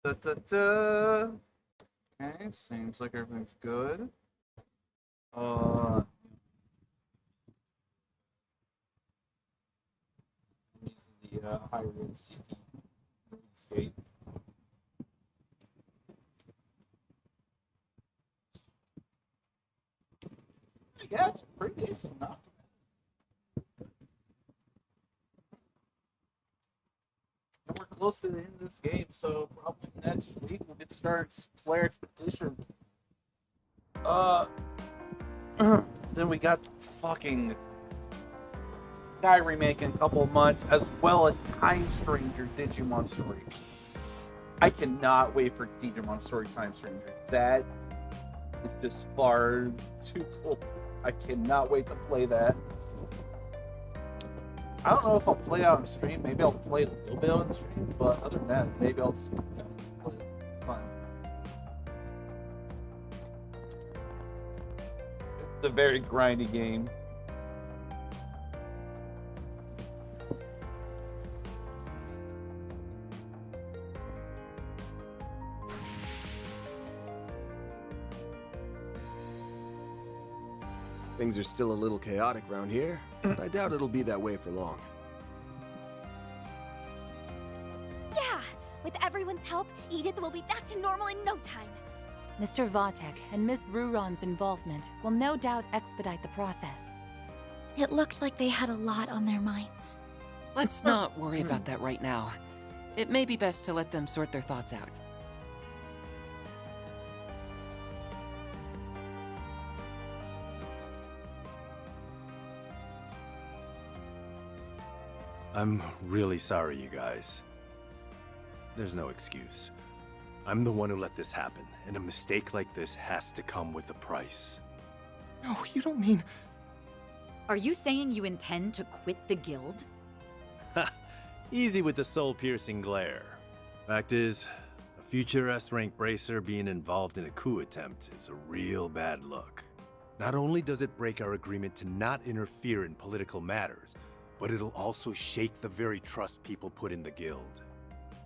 Da, da, da. Okay, seems like everything's good. Uh, using the high rate CPU skate. Yeah, it's pretty decent, not and we're close to the end of this game, so probably next week we'll get started Flare Expedition. Then we got fucking Sky remake in a couple of months, as well as Time Stranger Digimon Story. I cannot wait for Digimon Story Time Stranger. That is just far too cool. I cannot wait to play that. I don't know if I'll play it on stream. Maybe I'll play a little bit on stream, but other than that, maybe I'll just play it. Fine. It's a very grindy game. Things are still a little chaotic around here, but I doubt it'll be that way for long. Yeah! With everyone's help, Edith will be back to normal in no time. Mr. Vatek and Miss Ruron's involvement will no doubt expedite the process. It looked like they had a lot on their minds. Let's not worry about that right now. It may be best to let them sort their thoughts out. I'm really sorry, you guys. There's no excuse. I'm the one who let this happen, and a mistake like this has to come with a price. No, you don't mean... Are you saying you intend to quit the guild? Easy with the soul-piercing glare. Fact is, a future S-rank bracer being involved in a coup attempt is a real bad look. Not only does it break our agreement to not interfere in political matters, but it'll also shake the very trust people put in the guild.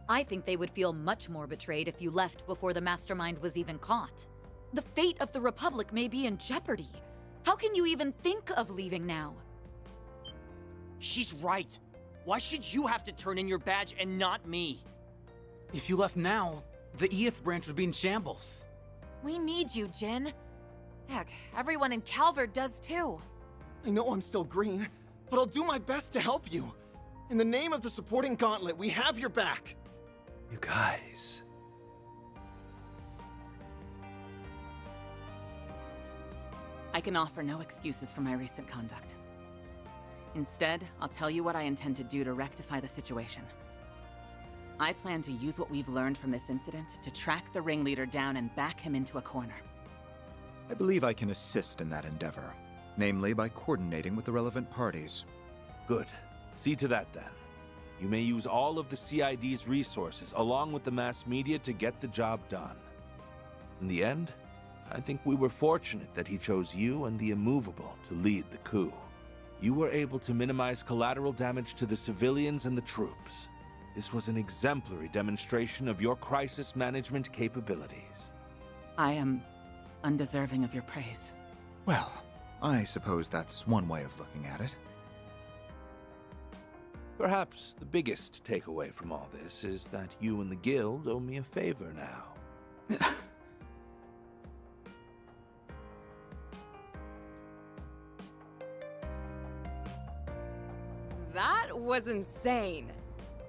I think they would feel much more betrayed if you left before the mastermind was even caught. The fate of the Republic may be in jeopardy. How can you even think of leaving now? She's right. Why should you have to turn in your badge and not me? If you left now, the Edith branch would be in shambles. We need you, Jin. Heck, everyone in Calvert does too. I know I'm still green, but I'll do my best to help you. In the name of the supporting gauntlet, we have your back. You guys... I can offer no excuses for my recent conduct. Instead, I'll tell you what I intend to do to rectify the situation. I plan to use what we've learned from this incident to track the ringleader down and back him into a corner. I believe I can assist in that endeavor, namely by coordinating with the relevant parties. Good. See to that then. You may use all of the CID's resources along with the mass media to get the job done. In the end, I think we were fortunate that he chose you and the Immovable to lead the coup. You were able to minimize collateral damage to the civilians and the troops. This was an exemplary demonstration of your crisis management capabilities. I am undeserving of your praise. Well, I suppose that's one way of looking at it. Perhaps the biggest takeaway from all this is that you and the guild owe me a favor now. That was insane.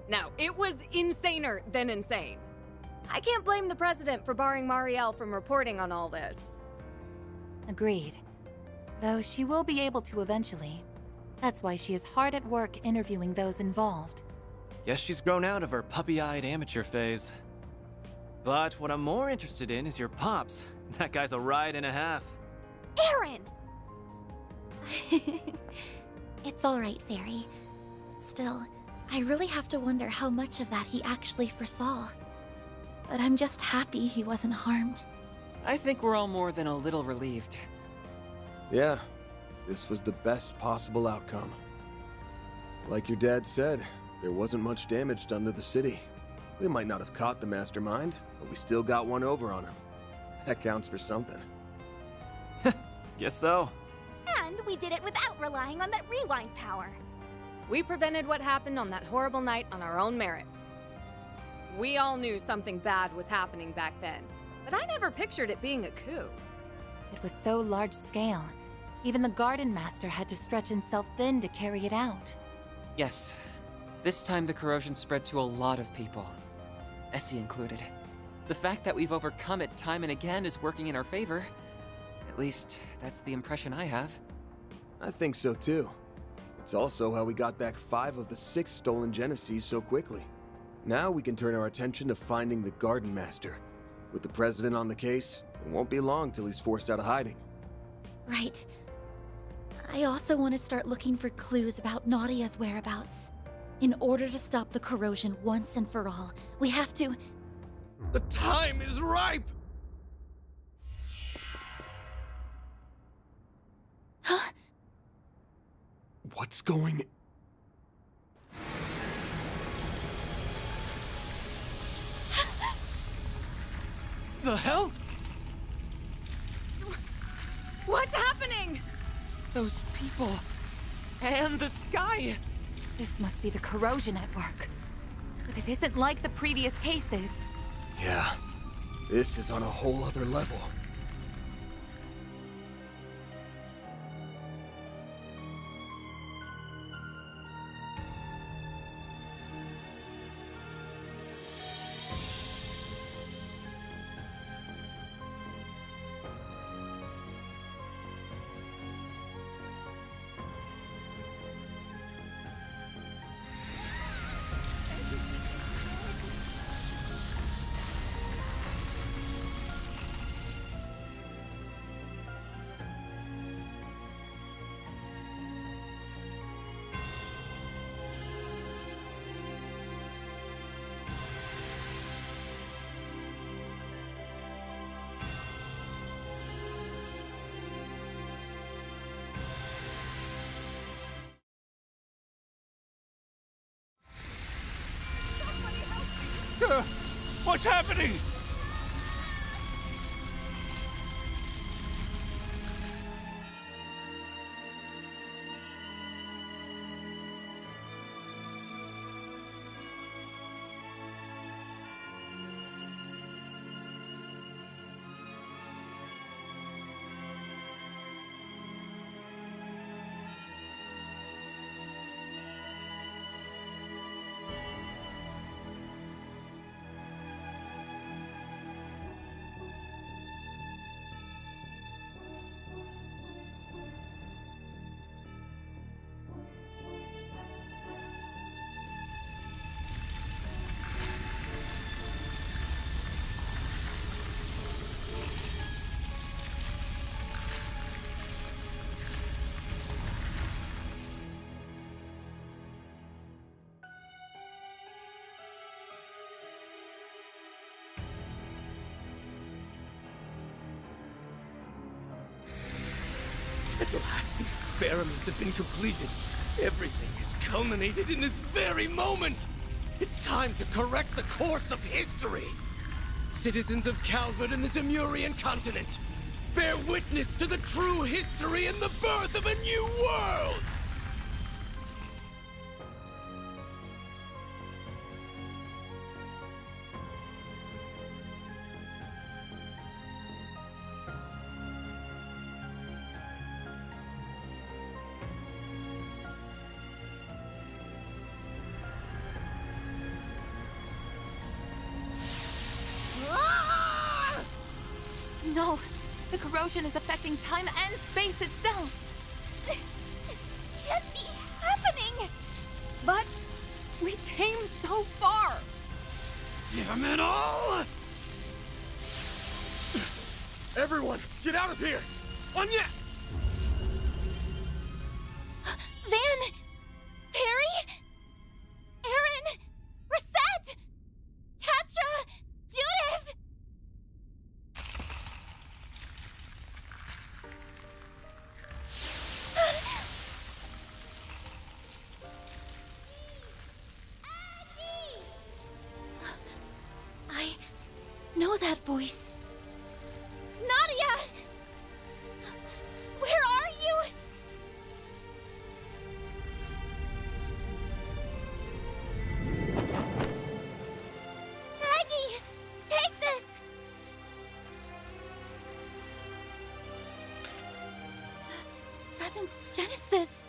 Now, it was insaner than insane. I can't blame the president for barring Marielle from reporting on all this. Agreed. Though she will be able to eventually. That's why she is hard at work interviewing those involved. Guess she's grown out of her puppy-eyed amateur phase. But what I'm more interested in is your pops. That guy's a ride and a half. Aaron! It's all right, Fairy. Still, I really have to wonder how much of that he actually foresaw. But I'm just happy he wasn't harmed. I think we're all more than a little relieved. Yeah, this was the best possible outcome. Like your dad said, there wasn't much damage done to the city. We might not have caught the mastermind, but we still got one over on him. That counts for something. Guess so. And we did it without relying on that rewind power. We prevented what happened on that horrible night on our own merits. We all knew something bad was happening back then, but I never pictured it being a coup. It was so large scale. Even the Garden Master had to stretch himself thin to carry it out. Yes. This time the corrosion spread to a lot of people. Essie included. The fact that we've overcome it time and again is working in our favor. At least, that's the impression I have. I think so too. It's also how we got back 5 of the 6 stolen Genesees so quickly. Now we can turn our attention to finding the Garden Master. With the President on the case, it won't be long till he's forced out of hiding. Right. I also want to start looking for clues about Nadia's whereabouts. In order to stop the corrosion once and for all, we have to... The time is ripe! Huh? What's going... The hell? What's happening? Those people... and the sky! This must be the corrosion at work. But it isn't like the previous cases. Yeah, this is on a whole other level. What's happening? At last, the experiments have been completed. Everything has culminated in this very moment. It's time to correct the course of history. Citizens of Calvert and the Zemurian continent, bear witness to the true history and the birth of a new world! No! The corrosion is affecting time and space itself! This can't be happening! But we came so far! Damn it all! Everyone, get out of here! Anya! Van! Perry! Aaron! Reset! Katja! Judith! 7th Genesis.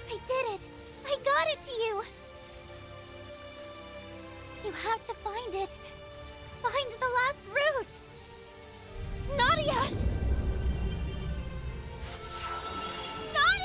I did it! I got it to you! You have to find it. Find the last route! Nadia! Nadia!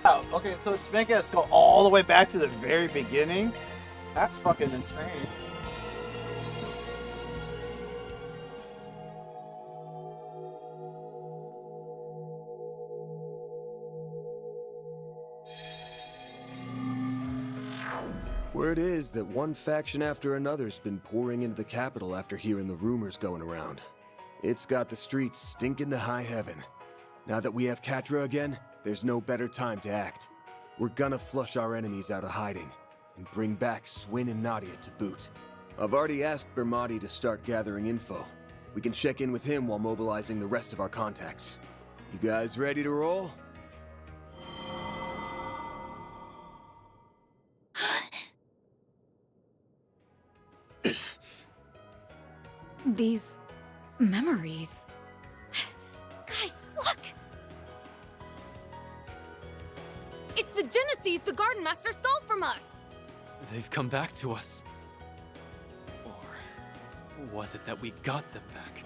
Oh, okay, so it's making us go all the way back to the very beginning? That's fucking insane. Word is that one faction after another's been pouring into the capital after hearing the rumors going around. It's got the streets stinking to high heaven. Now that we have Catra again, there's no better time to act. We're gonna flush our enemies out of hiding, and bring back Swin and Nadia to boot. I've already asked Bermati to start gathering info. We can check in with him while mobilizing the rest of our contacts. You guys ready to roll? These memories. Guys, look! It's the Genesis the Garden Master stole from us! They've come back to us. Or was it that we got them back?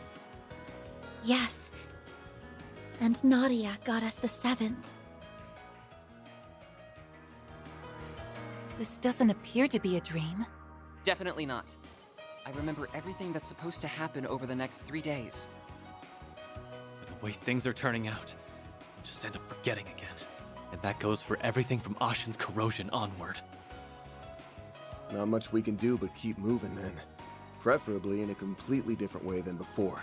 Yes. And Nadia got us the 7th. This doesn't appear to be a dream. Definitely not. I remember everything that's supposed to happen over the next 3 days. But the way things are turning out, I'll just end up forgetting again. And that goes for everything from Ashen's corrosion onward. Not much we can do but keep moving then. Preferably in a completely different way than before.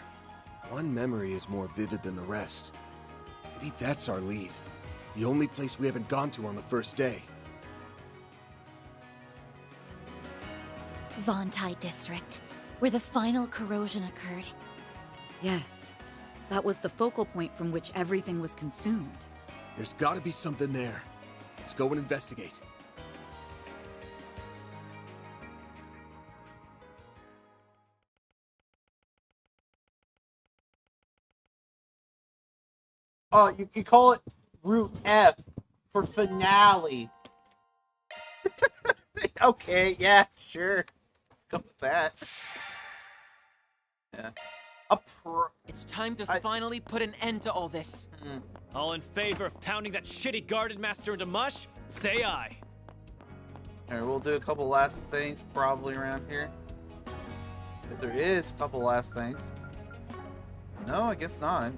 One memory is more vivid than the rest. Maybe that's our lead. The only place we haven't gone to on the first day. Vontai District, where the final corrosion occurred. Yes. That was the focal point from which everything was consumed. There's gotta be something there. Let's go and investigate. Oh, you call it Route F for finale. Okay, yeah, sure. Go with that. Yeah. It's time to finally put an end to all this. All in favor of pounding that shitty Garden Master into mush? Say aye. Alright, we'll do a couple last things probably around here. If there is a couple last things. No, I guess not.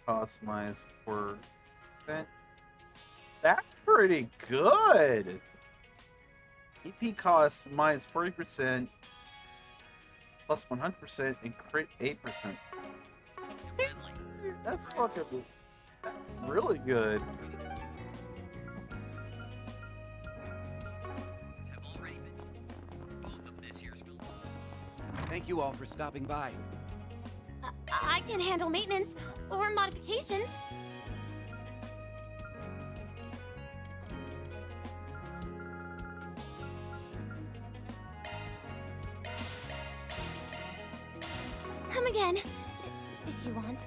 Cost minus 4%. That's pretty good. EP costs minus 40%, plus 100%, and crit 8%. That's fucking. That's really good. Thank you all for stopping by. I can handle maintenance or modifications. Come again, if you want.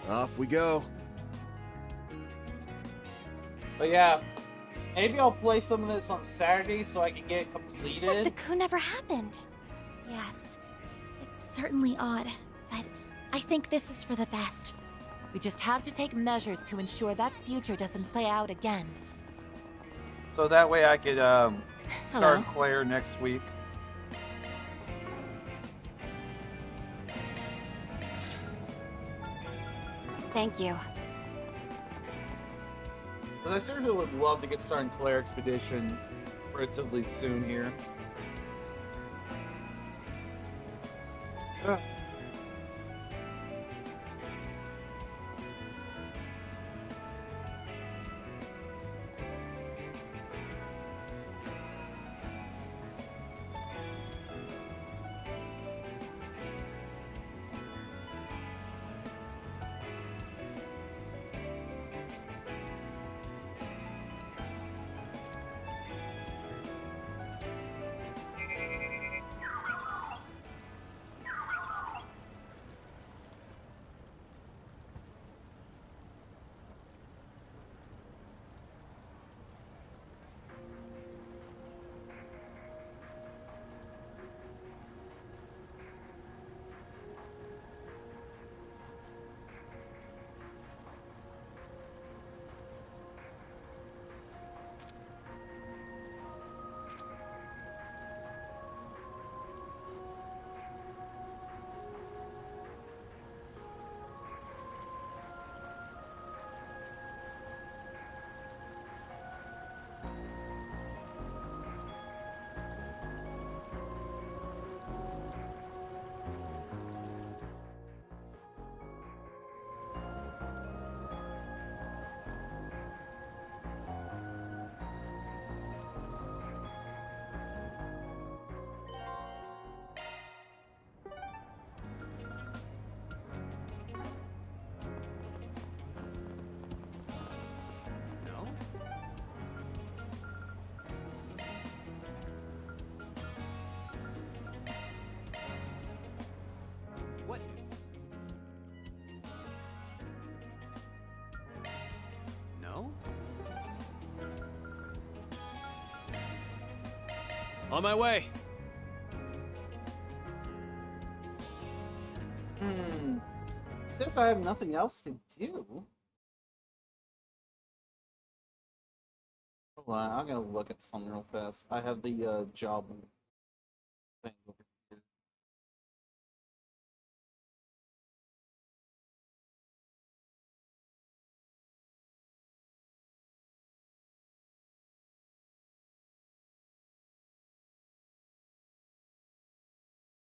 Off we go. But yeah, maybe I'll play some of this on Saturday so I can get it completed. It's like the coup never happened. Yes, it's certainly odd, but I think this is for the best. We just have to take measures to ensure that future doesn't play out again. So that way I could start Hello. Claire next week. Thank you. But I certainly would love to get started Claire Expedition relatively soon here. What news? No? On my way. Since I have nothing else to do. Hold on, I'm gonna look at something real fast. I have the job thing over here.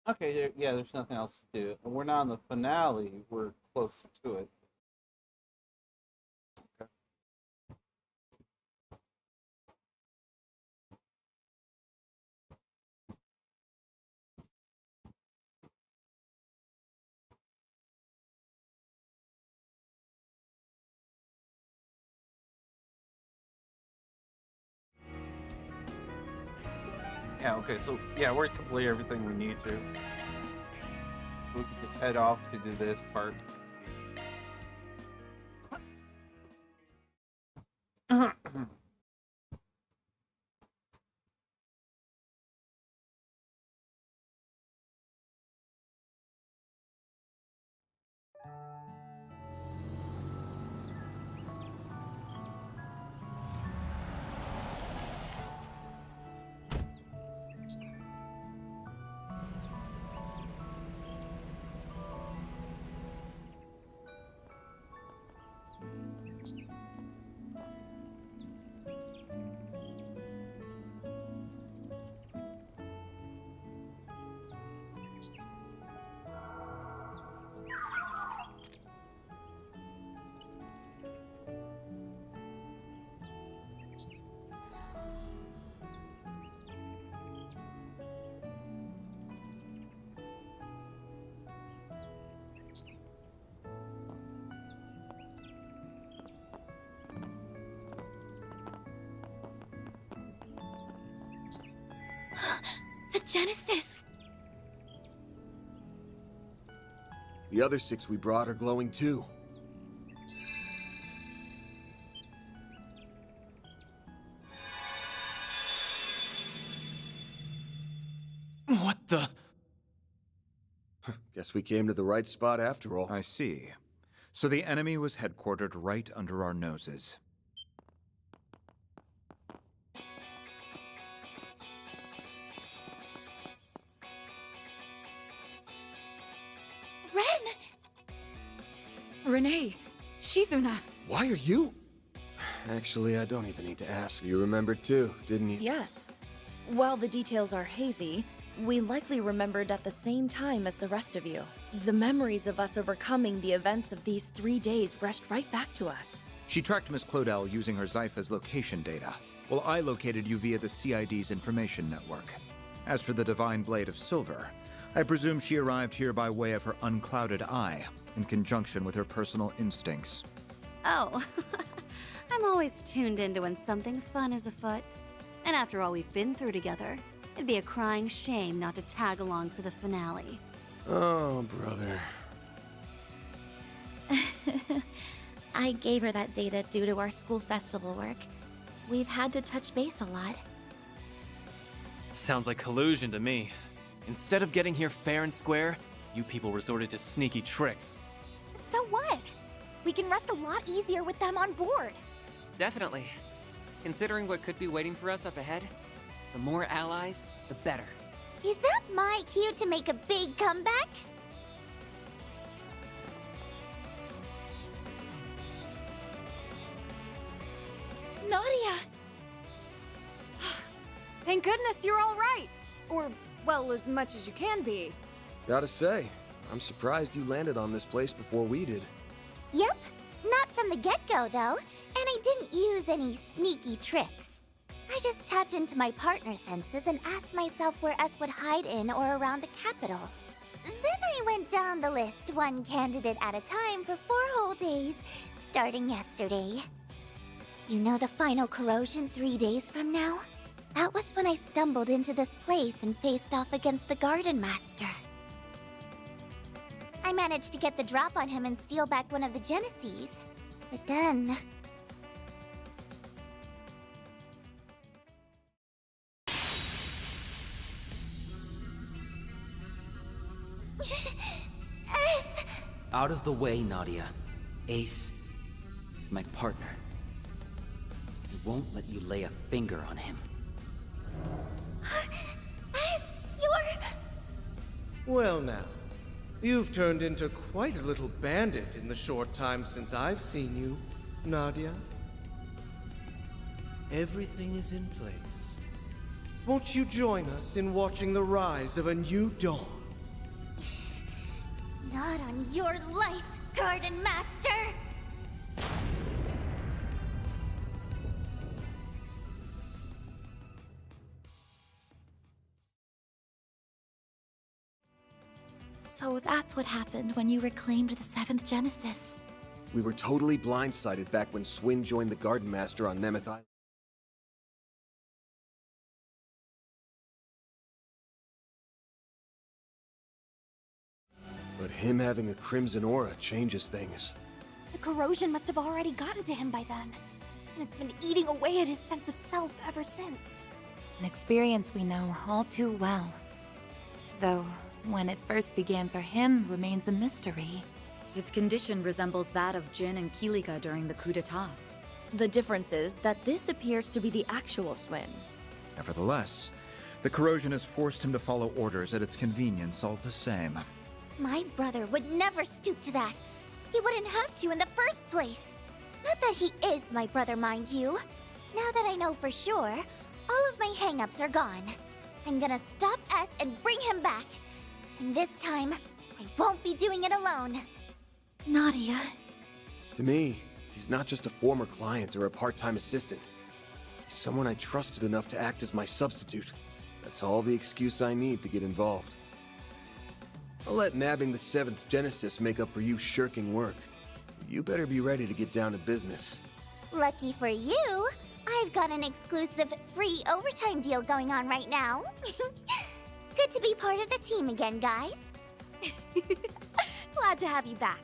Okay, yeah, there's nothing else to do. We're not on the finale, we're close to it. Okay. Yeah, okay, so yeah, we're complete everything we need to. We can just head off to do this part. The Genesis! The other 6 we brought are glowing too. What the? Guess we came to the right spot after all. I see. So the enemy was headquartered right under our noses. Renee, Shizuna. Why are you? Actually, I don't even need to ask. You remembered too, didn't you? Yes. While the details are hazy, we likely remembered at the same time as the rest of you. The memories of us overcoming the events of these 3 days rushed right back to us. She tracked Miss Clodell using her Zypha's location data, while I located you via the CID's information network. As for the Divine Blade of Silver, I presume she arrived here by way of her unclouded eye, in conjunction with her personal instincts. Oh, I'm always tuned into when something fun is afoot. And after all we've been through together, it'd be a crying shame not to tag along for the finale. Oh, brother. I gave her that data due to our school festival work. We've had to touch base a lot. Sounds like collusion to me. Instead of getting here fair and square, you people resorted to sneaky tricks. So what? We can rest a lot easier with them on board. Definitely. Considering what could be waiting for us up ahead, the more allies, the better. Is that my cue to make a big comeback? Nadia! Thank goodness you're all right. Or, well, as much as you can be. Gotta say, I'm surprised you landed on this place before we did. Yep. Not from the get-go, though. And I didn't use any sneaky tricks. I just tapped into my partner senses and asked myself where us would hide in or around the capital. Then I went down the list, one candidate at a time for 4 whole days, starting yesterday. You know the final corrosion 3 days from now? That was when I stumbled into this place and faced off against the Garden Master. I managed to get the drop on him and steal back one of the Genesees. But then... Ace! Out of the way, Nadia. Ace is my partner. He won't let you lay a finger on him. Ace, you're... Well now, you've turned into quite a little bandit in the short time since I've seen you, Nadia. Everything is in place. Won't you join us in watching the rise of a new dawn? Not on your life, Garden Master! So that's what happened when you reclaimed the 7th Genesis. We were totally blindsided back when Swin joined the Garden Master on Nemeth Island. But him having a crimson aura changes things. The corrosion must have already gotten to him by then. And it's been eating away at his sense of self ever since. An experience we know all too well. Though, when it first began for him remains a mystery. His condition resembles that of Jin and Kilika during the coup d'etat. The difference is that this appears to be the actual Swin. Nevertheless, the corrosion has forced him to follow orders at its convenience all the same. My brother would never stoop to that. He wouldn't have to in the first place. Not that he is my brother, mind you. Now that I know for sure, all of my hang-ups are gone. I'm gonna stop S and bring him back. And this time, I won't be doing it alone. Nadia. To me, he's not just a former client or a part-time assistant. He's someone I trusted enough to act as my substitute. That's all the excuse I need to get involved. I'll let nabbing the 7th Genesis make up for you shirking work. You better be ready to get down to business. Lucky for you, I've got an exclusive free overtime deal going on right now. Good to be part of the team again, guys. Glad to have you back.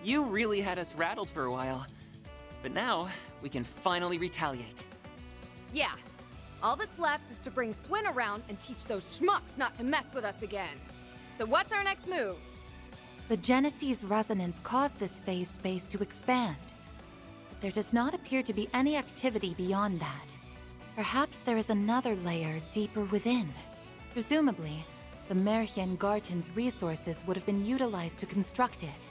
You really had us rattled for a while. But now, we can finally retaliate. Yeah. All that's left is to bring Swin around and teach those schmucks not to mess with us again. So what's our next move? The Genesee's resonance caused this phase space to expand. But there does not appear to be any activity beyond that. Perhaps there is another layer deeper within. Presumably, the Merhian Garten's resources would have been utilized to construct it.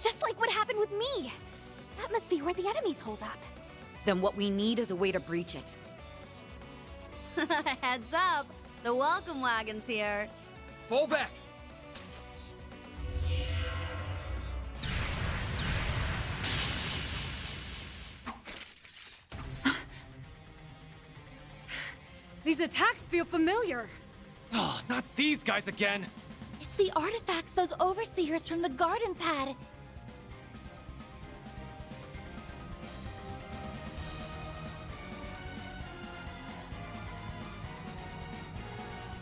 Just like what happened with me. That must be where the enemies hold up. Then what we need is a way to breach it. Heads up, the welcome wagon's here. Fall back! These attacks feel familiar. Oh, not these guys again! It's the artifacts those overseers from the gardens had.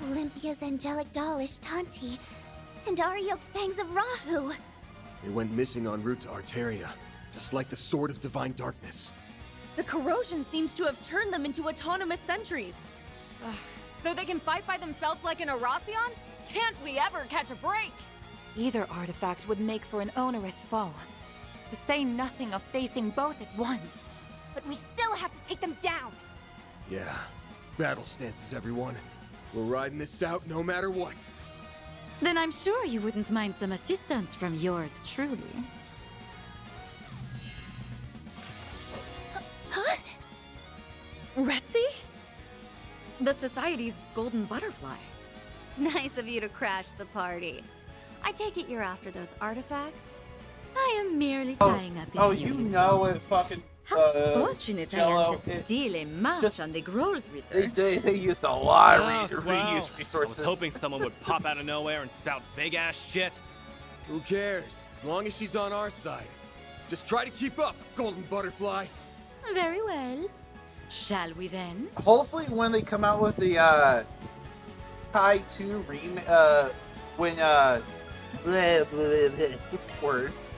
Olympia's angelic doll Ishtanti, and Ariok's fangs of Rahu. They went missing en route to Arteria, just like the Sword of Divine Darkness. The corrosion seems to have turned them into autonomous sentries. So they can fight by themselves like an Erasion? Can't we ever catch a break? Either artifact would make for an onerous foe. To say nothing of facing both at once. But we still have to take them down. Yeah, battle stances, everyone. We're riding this out no matter what. Then I'm sure you wouldn't mind some assistance from yours truly. Huh? Retzi? The Society's golden butterfly. Nice of you to crash the party. I take it you're after those artifacts? I am merely tying up a you few know it fucking. How fortunate I Jello, am to steal a march on the Grolsritter. They used a lot of Oh, swell. reuse resources. I was hoping someone would pop out of nowhere and spout big-ass shit. Who cares? As long as she's on our side. Just try to keep up, Golden Butterfly. Very well. Shall we then? Hopefully, when they come out with the Tai 2 when blah, blah, blah, words.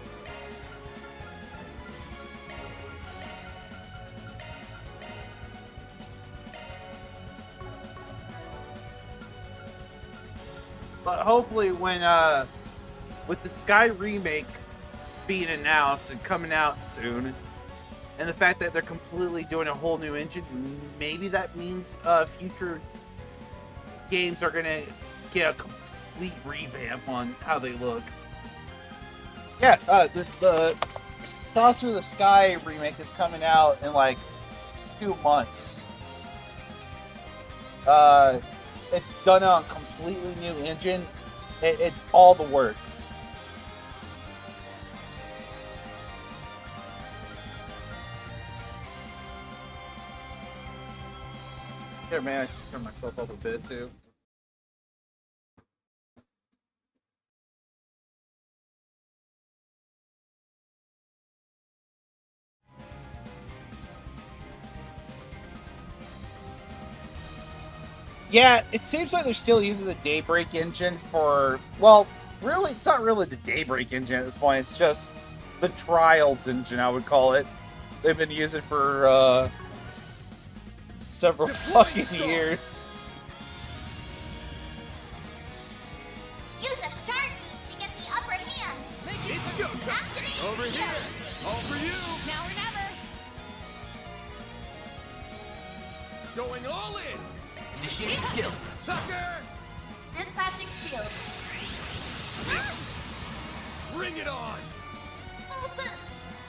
But hopefully, when with the Sky remake being announced and coming out soon, and the fact that they're completely doing a whole new engine, maybe that means future games are gonna get a complete revamp on how they look. Yeah, the Cross Through the Sky remake is coming out in like 2 months. It's done on a completely new engine. It's all the works. Here, man, I should turn myself up a bit too. Yeah, it seems like they're still using the Daybreak engine for, well, really, it's not really the Daybreak engine at this point. It's just the Trials engine, I would call it. They've been using for several fucking years. Use a Sharpies to get the upper hand. It's go time. Over here. All for you. Now or never. Going all in. Initiating skill. Sucker. Dispatching shield. Bring it on. Full boost.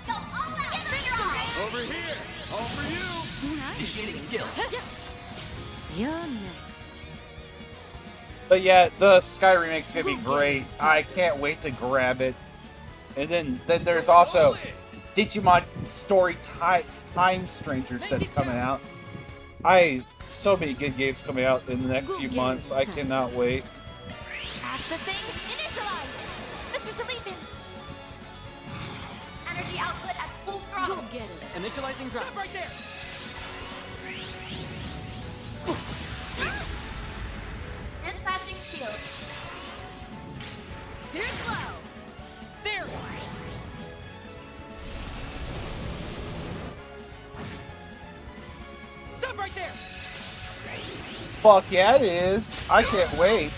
Go all out. Get strong. Over here. All for you. Initiating skill. You're next. But yeah, the Sky remake's gonna be great. I can't wait to grab it. And then there's also Digimon Story Time Strangers that's coming out. So many good games coming out in the next few months. I cannot wait. Accessing. Initialize. Mr. Deletion. Energy output at full throttle. Go get it. Initializing drive. Stop right there. Dispatching shield. Here's low. There. Stop right there. Fuck yeah, it is. I can't wait.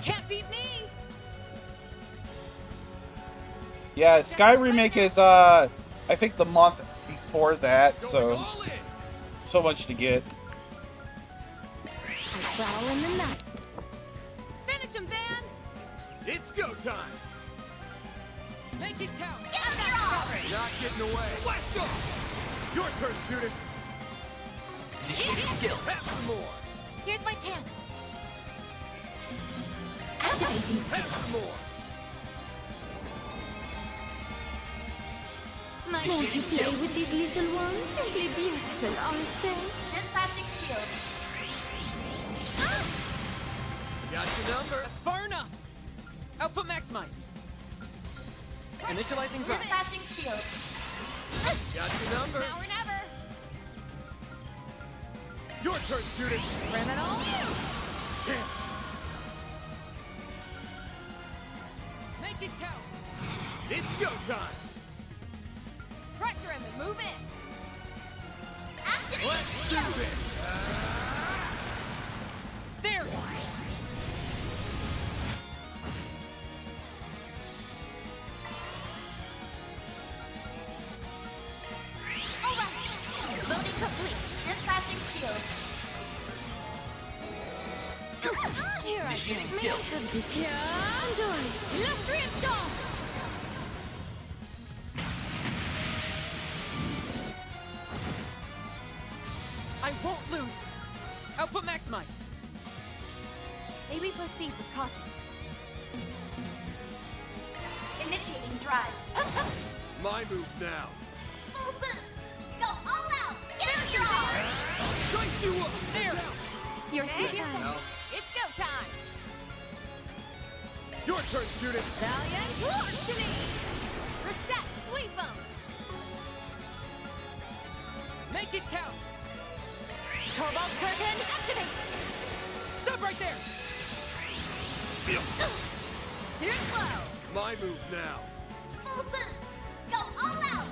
Can't beat me. Yeah, Sky remake is I think the month before that, so much to get. I prowl in the night. Finish him, Van. It's go time. Make it count! Give them your all! Not getting away. Blast off! Your turn, Judith. Initiating skill! Have some more. Here's my chance. Activating skill. Have some more. Won't you play with these little ones? Simply beautiful, aren't they? Dispatching shield. Got your number. That's far enough. Output maximized. Initializing drive. Dispatching shield. Got your number. Now or never. Your turn, Judith. Criminal. Chance. Make it count. It's go time. Pressure him and move in. Activate Let's do shield. this. There. Alright. Loading complete. Dispatching shield. Here I Initiating skill. Have this here. Enjoy. Illustrious storm. I won't lose. Output maximized. May we proceed with caution. Initiating drive. My move now. Full boost. Go all out. Give it your all. Dice you up. There. Your There you turn. go. It's go time. Your turn, Judith. Valiant Larceny. Reset. Sweep 'em. Make it count. Cobalt curtain activate. Stop right there. Too slow. My move now. Full boost. Go all out.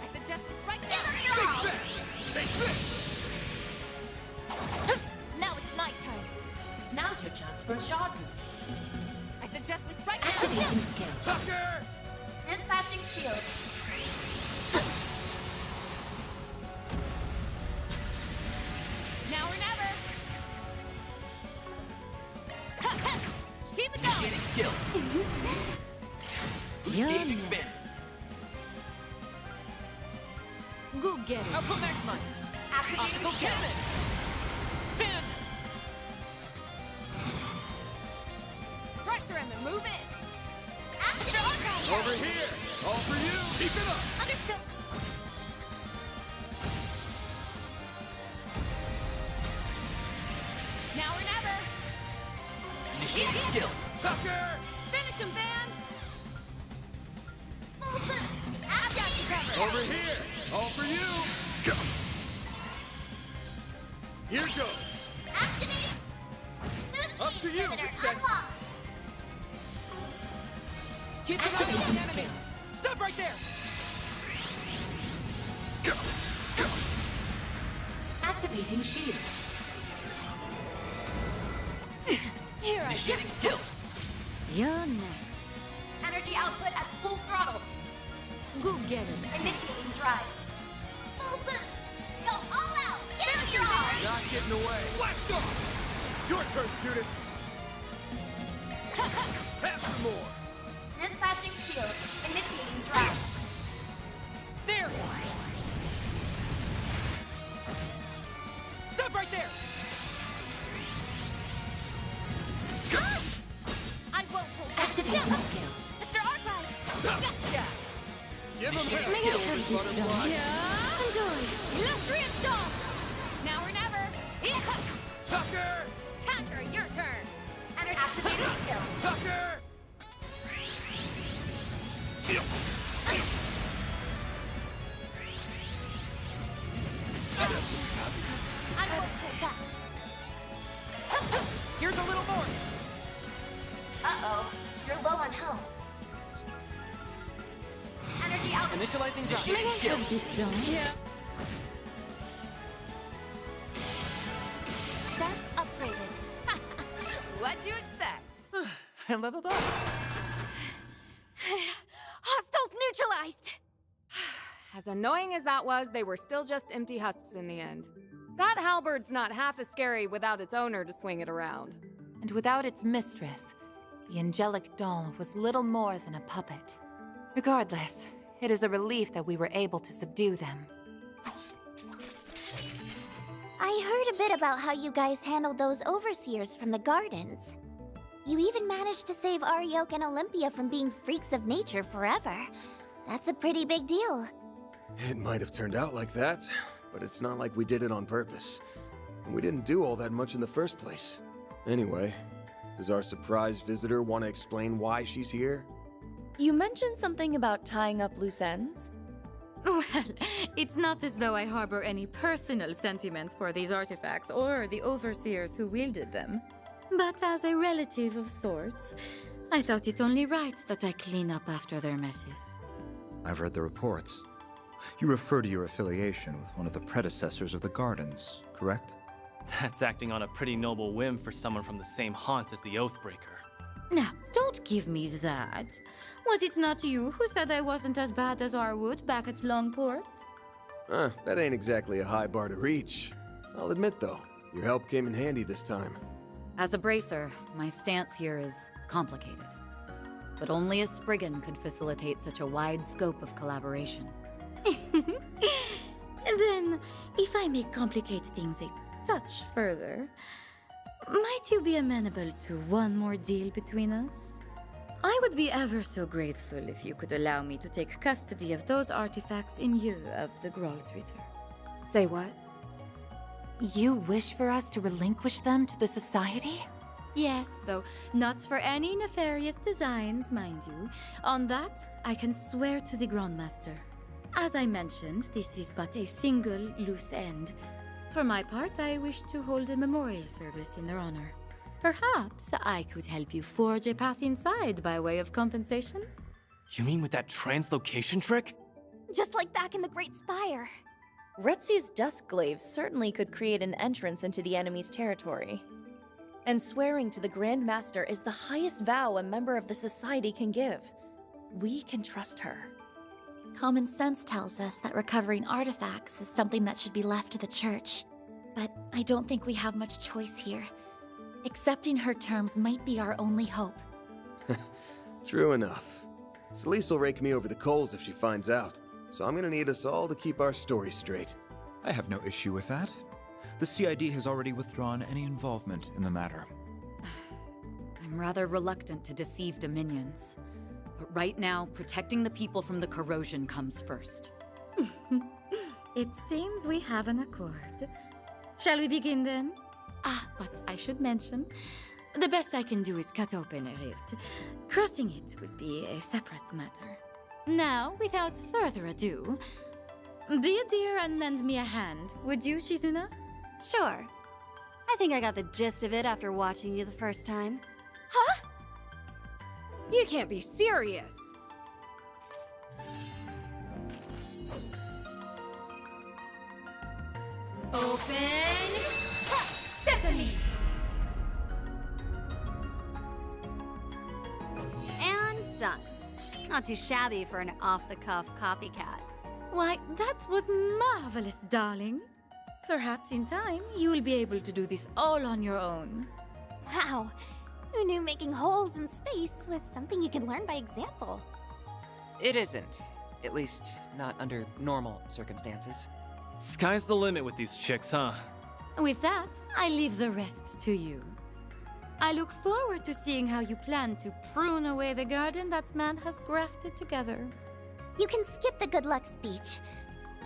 I suggest we strike now. Give it your Big all. fist. Take this. Now it's my turn. Now's your chance for a shard boost. I suggest we strike now. Activating skill. Sucker. Dispatching shield. Now or never. Keep it going. Initiating skill. You're Stage expanded. next. Go get it. Output maximized. Activating Optical skill. cannon. Pin. Pressure him and move in. Activate. Over here. All for you. Keep it up. Understood. Now or never. Initiating skill. Sucker. Finish him, Van. Full boost. Activate. Over here. All for you. Go. Here goes. Activating. Boost Up to you, inhibitor Reset. unlocked. Keep the Activating enemy. skill. Stop right there. Go. Go. Activating shield. Here I Initiating skill. You're next. Energy output at full throttle. Go get it. Initiating drive. Full boost. Go all out. Give it your all. Not getting away. Blast off. Your turn, Judith. Have some more. Dispatching shield. Initiating drive. There. Stop right there. I won't hold back. Activating skill. Mr. Archive. Gotcha. Give him Initiating hell. skill. Let him fly. Enjoy. Illustrious storm. Now or never. Sucker. Counter, your turn. Energy activating skill. Sucker. I won't hold back. Here's a little more. Uh-oh. You're low on health. Energy out. Initializing drive. May I have this done? Stats upgraded. What'd you expect? I leveled up. Hostiles neutralized. As annoying as that was, they were still just empty husks in the end. That halberd's not half as scary without its owner to swing it around. And without its mistress, the angelic doll was little more than a puppet. Regardless, it is a relief that we were able to subdue them. I heard a bit about how you guys handled those overseers from the gardens. You even managed to save Arioke and Olympia from being freaks of nature forever. That's a pretty big deal. It might have turned out like that, but it's not like we did it on purpose. And we didn't do all that much in the first place. Anyway, does our surprise visitor want to explain why she's here? You mentioned something about tying up loose ends? Well, it's not as though I harbor any personal sentiment for these artifacts or the overseers who wielded them. But as a relative of sorts, I thought it only right that I clean up after their messes. I've read the reports. You refer to your affiliation with one of the predecessors of the Gardens, correct? That's acting on a pretty noble whim for someone from the same haunt as the Oathbreaker. Now, don't give me that. Was it not you who said I wasn't as bad as Arwood back at Longport? That ain't exactly a high bar to reach. I'll admit, though, your help came in handy this time. As a bracer, my stance here is complicated. But only a Spriggan could facilitate such a wide scope of collaboration. And then, if I may complicate things a touch further, might you be amenable to one more deal between us? I would be ever so grateful if you could allow me to take custody of those artifacts in lieu of the Grolsritter. Say what? You wish for us to relinquish them to the Society? Yes, though not for any nefarious designs, mind you. On that, I can swear to the Grandmaster. As I mentioned, this is but a single loose end. For my part, I wish to hold a memorial service in their honor. Perhaps I could help you forge a path inside by way of compensation? You mean with that translocation trick? Just like back in the Great Spire. Retzi's Duskglaive certainly could create an entrance into the enemy's territory. And swearing to the Grand Master is the highest vow a member of the Society can give. We can trust her. Common sense tells us that recovering artifacts is something that should be left to the Church. But I don't think we have much choice here. Accepting her terms might be our only hope. True enough. Celeste will rake me over the coals if she finds out, so I'm gonna need us all to keep our story straight. I have no issue with that. The CID has already withdrawn any involvement in the matter. I'm rather reluctant to deceive Dominions. But right now, protecting the people from the corrosion comes first. It seems we have an accord. Shall we begin then? But I should mention, the best I can do is cut open a rift. Crossing it would be a separate matter. Now, without further ado, be a dear and lend me a hand, would you, Shizuna? Sure. I think I got the gist of it after watching you the first time. Huh? You can't be serious. Open sesame! And done. Not too shabby for an off-the-cuff copycat. Why, that was marvelous, darling. Perhaps in time, you will be able to do this all on your own. Wow. Who knew making holes in space was something you can learn by example? It isn't. At least, not under normal circumstances. Sky's the limit with these chicks, huh? With that, I leave the rest to you. I look forward to seeing how you plan to prune away the garden that man has grafted together. You can skip the good luck speech.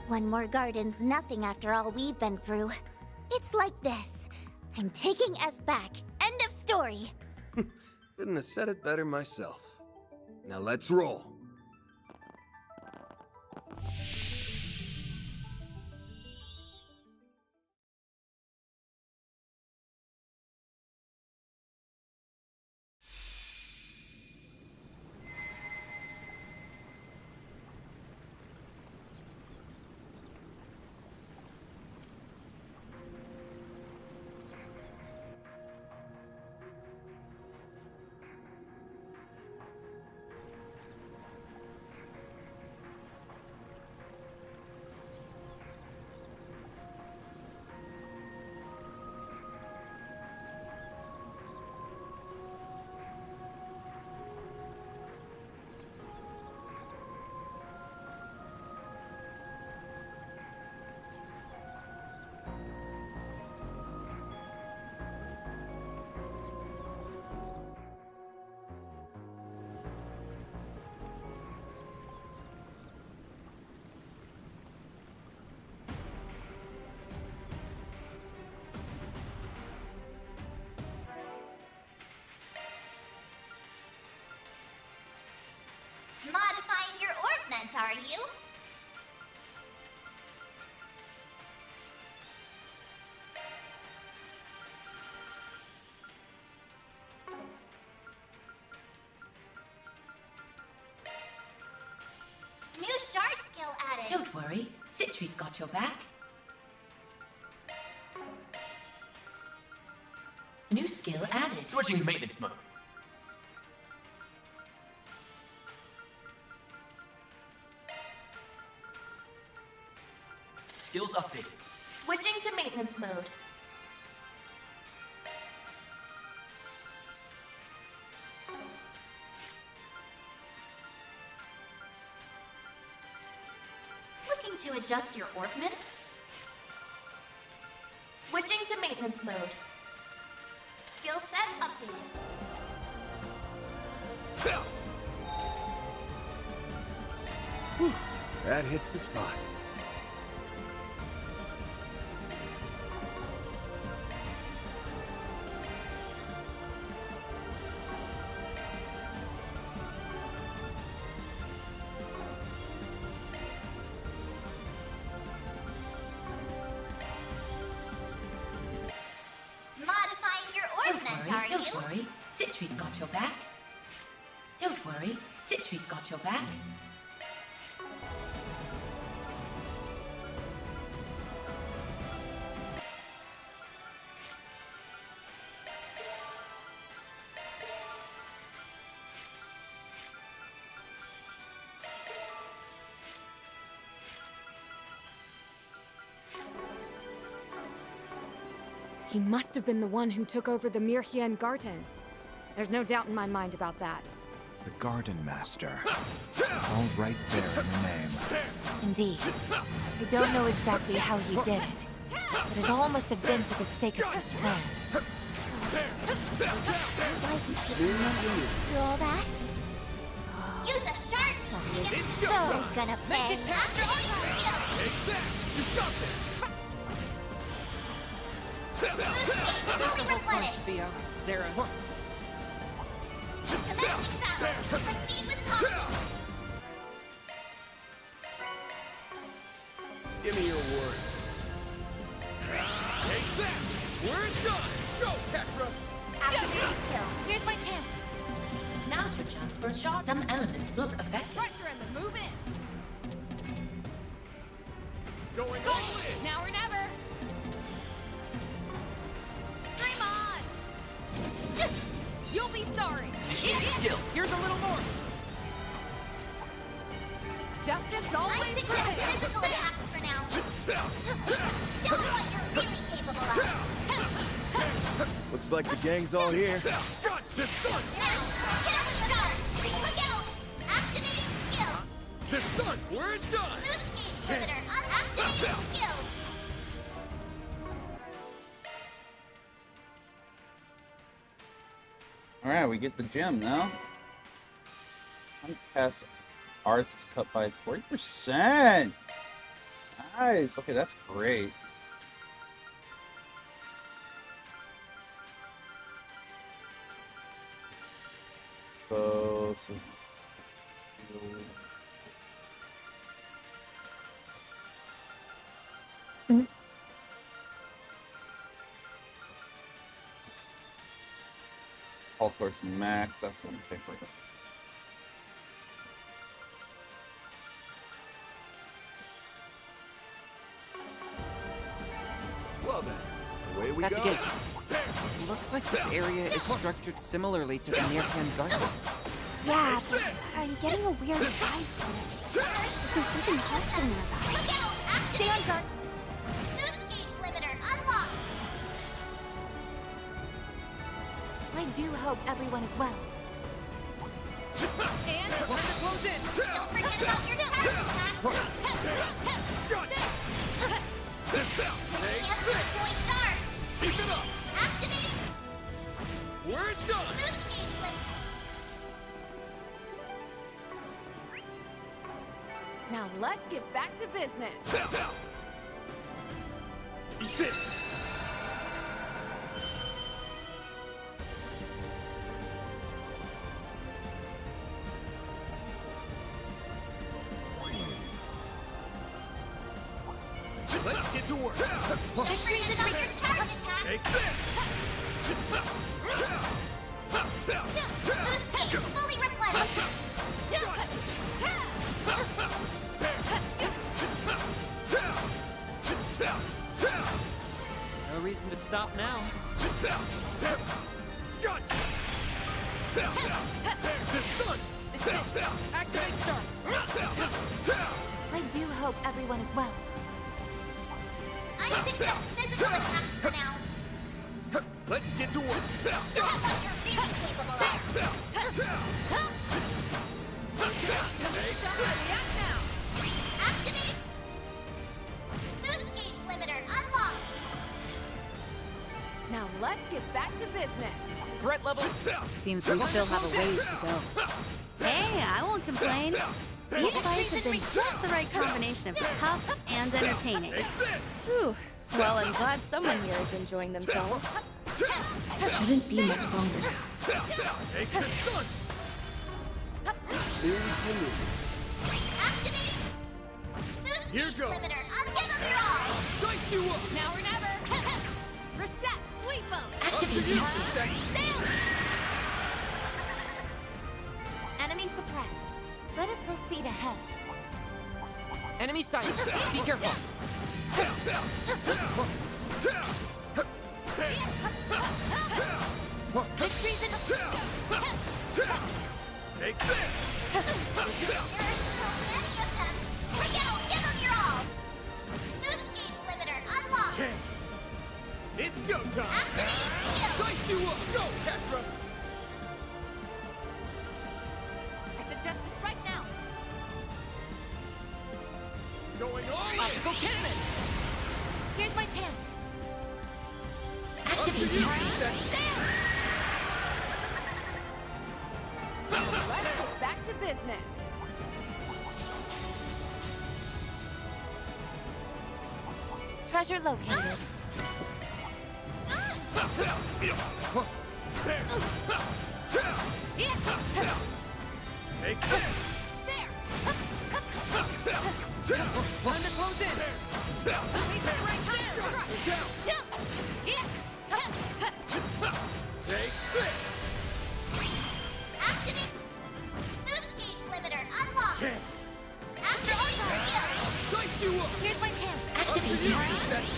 One more garden's nothing after all we've been through. It's like this. I'm taking us back. End of story. Couldn't have said it better myself. Now let's roll. are you? New shard skill added. Don't worry, Citri's got your back. New skill added. Switching to maintenance mode. Skills updated. Switching to maintenance mode. Looking to adjust your orbments? Switching to maintenance mode. Skill set updated. Whew, that hits the spot. Modifying your orbment, are Don't you? worry, Citri's got your back. Don't worry, Citri's got your back. He must have been the one who took over the Mirhien Garten. There's no doubt in my mind about that. The Garden Master. All right there in the name. Indeed. I don't know exactly how he did it, but it all must have been for the sake of his plan. Roll that. Use a shark. It's so gonna pay. Fully replenished. Theo, Zeros. Commencing battle. Proceed with caution. Give me your worst. Take that! We're done! Go, Tetra! Activating skill. Here's my chance. Now's your chance for a shot. Some elements look effective. Pressure and the move in. Going all in! Now or never. Dream on! You'll be sorry. Initiating skill. Here's a little more. Justice I always suggest prevails. physical attacks for now. Show them what you're really capable of. Looks like the gang's all here. Now, get up with start. Look out! Activating skill. This done! We're done! Boost gauge limiter. Activating skill. Alright, we get the gem now. Uncast arts is cut by 40%. Nice. Okay, that's great. So all course max, that's gonna take forever. Well then, away we That's go. a gate. Looks like this area is structured similarly to the Mirhien Garden. Yeah, but I'm getting a weird vibe from it. There's something hostile nearby. Look out! Stay on Activating. guard. Boost gauge limiter unlocked. I do hope everyone is well. And Time to close in. Don't forget about your charge attack. Chance to deploy shards. Keep it up! Activating We're done! boost gauge limiter. now let's get back to business. Eat this! Let's get to work. Victory's in your charge attack! Take this! Boost gauge fully replenished! No reason to stop now. This is it. Activate sharks. I do hope everyone is well. I think that's physical attacks for now. Let's get to work. Show us what you're really capable of. React now! Activate! Boost gauge limiter unlocked! Now let's get back to business. Threat level. Seems we still have a ways to go. Hey, I won't complain. These fights have been just the right combination of tough and entertaining. Whew. Well, I'm glad someone here is enjoying themselves. Shouldn't be much longer now. Activate! Boost Here gauge goes. limiter unlocked! Dice you up. Now or never. Reset. Sweep them. Activate. Enemy suppressed. Let us proceed ahead. Enemy sighted. Be careful. Victory's in Take this. There are so many of them. Bring out, give them your all. Boost gauge limiter unlocked. It's go time. Activating shield. Dice you up. Go, Catra. I suggest this right now. Going all in. Optical cannon. Here's my chance. Up to you, Suzette. Let's get back to business. Treasure located. Take this. Time to close in. Wait for the right time. Take this. Activate. Boost gauge limiter unlocked. Activating shield. Dice you up. Here's my chance. Up to you, Suzette.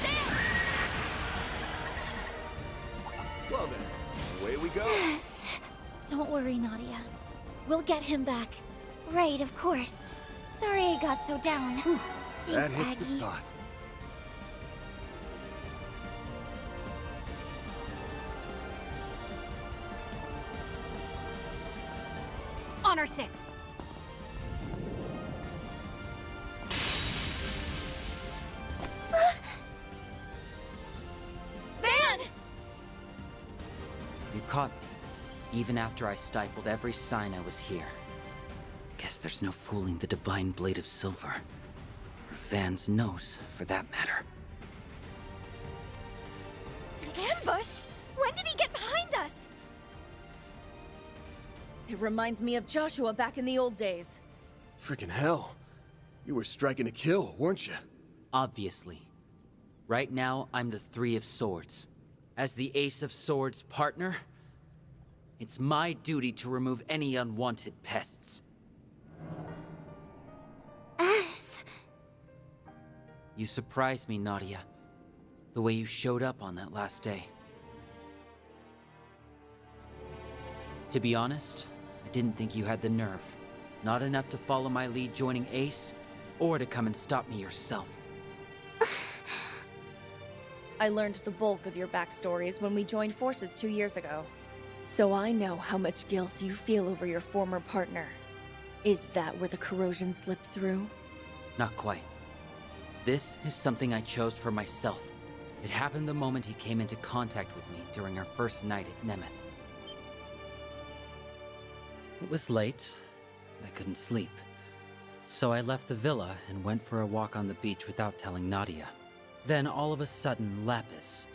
Well then, away we go. Yes. Don't worry, Nadia. We'll get him back. Right, of course. Sorry I got so down. That Thanks, hits the Aggie. spot. Honor 6. Van! You caught me, even after I stifled every sign I was here. Guess there's no fooling the Divine Blade of Silver. Or Van's nose, for that matter. An ambush? When did he get behind us? It reminds me of Joshua back in the old days. Freaking hell. You were striking to kill, weren't you? Obviously. Right now, I'm the Three of Swords. As the Ace of Swords partner, it's my duty to remove any unwanted pests. Us? You surprised me, Nadia. The way you showed up on that last day. To be honest, I didn't think you had the nerve. Not enough to follow my lead joining Ace, or to come and stop me yourself. I learned the bulk of your backstories when we joined forces 2 years ago. So I know how much guilt you feel over your former partner. Is that where the corrosion slipped through? Not quite. This is something I chose for myself. It happened the moment he came into contact with me during our first night at Nemeth. It was late. I couldn't sleep. So I left the villa and went for a walk on the beach without telling Nadia. Then all of a sudden, Lapis...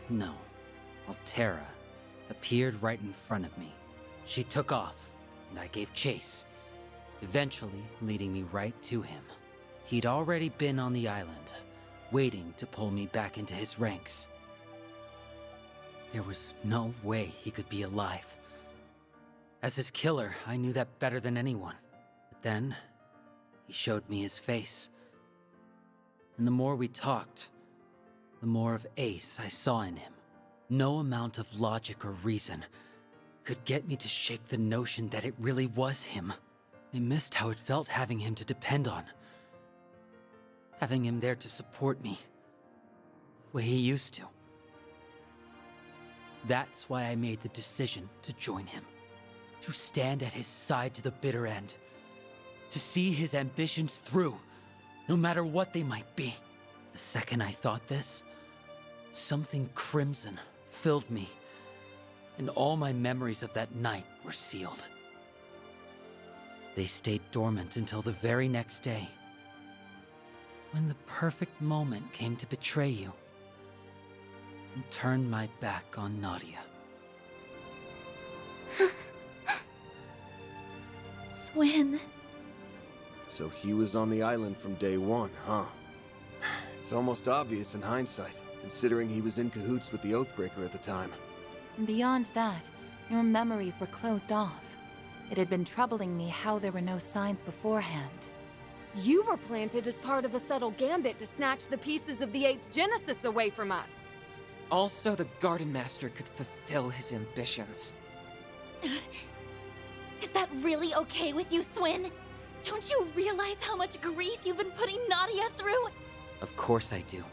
No, Altera appeared right in front of me. She took off, and I gave chase, eventually leading me right to him. He'd already been on the island, waiting to pull me back into his ranks. There was no way he could be alive. As his killer, I knew that better than anyone. But then, he showed me his face. And the more we talked, the more of Ace I saw in him. No amount of logic or reason could get me to shake the notion that it really was him. I missed how it felt having him to depend on. Having him there to support me, the way he used to. That's why I made the decision to join him. To stand at his side to the bitter end. To see his ambitions through, no matter what they might be. The second I thought this, something crimson filled me, and all my memories of that night were sealed. They stayed dormant until the very next day, when the perfect moment came to betray you, and turn my back on Nadia. Swin. So he was on the island from day one, huh? It's almost obvious in hindsight, considering he was in cahoots with the Oathbreaker at the time. And beyond that, your memories were closed off. It had been troubling me how there were no signs beforehand. You were planted as part of a subtle gambit to snatch the pieces of the 8th Genesis away from us. Also, the Garden Master could fulfill his ambitions. Is that really okay with you, Swin? Don't you realize how much grief you've been putting Nadia through? Of course I do.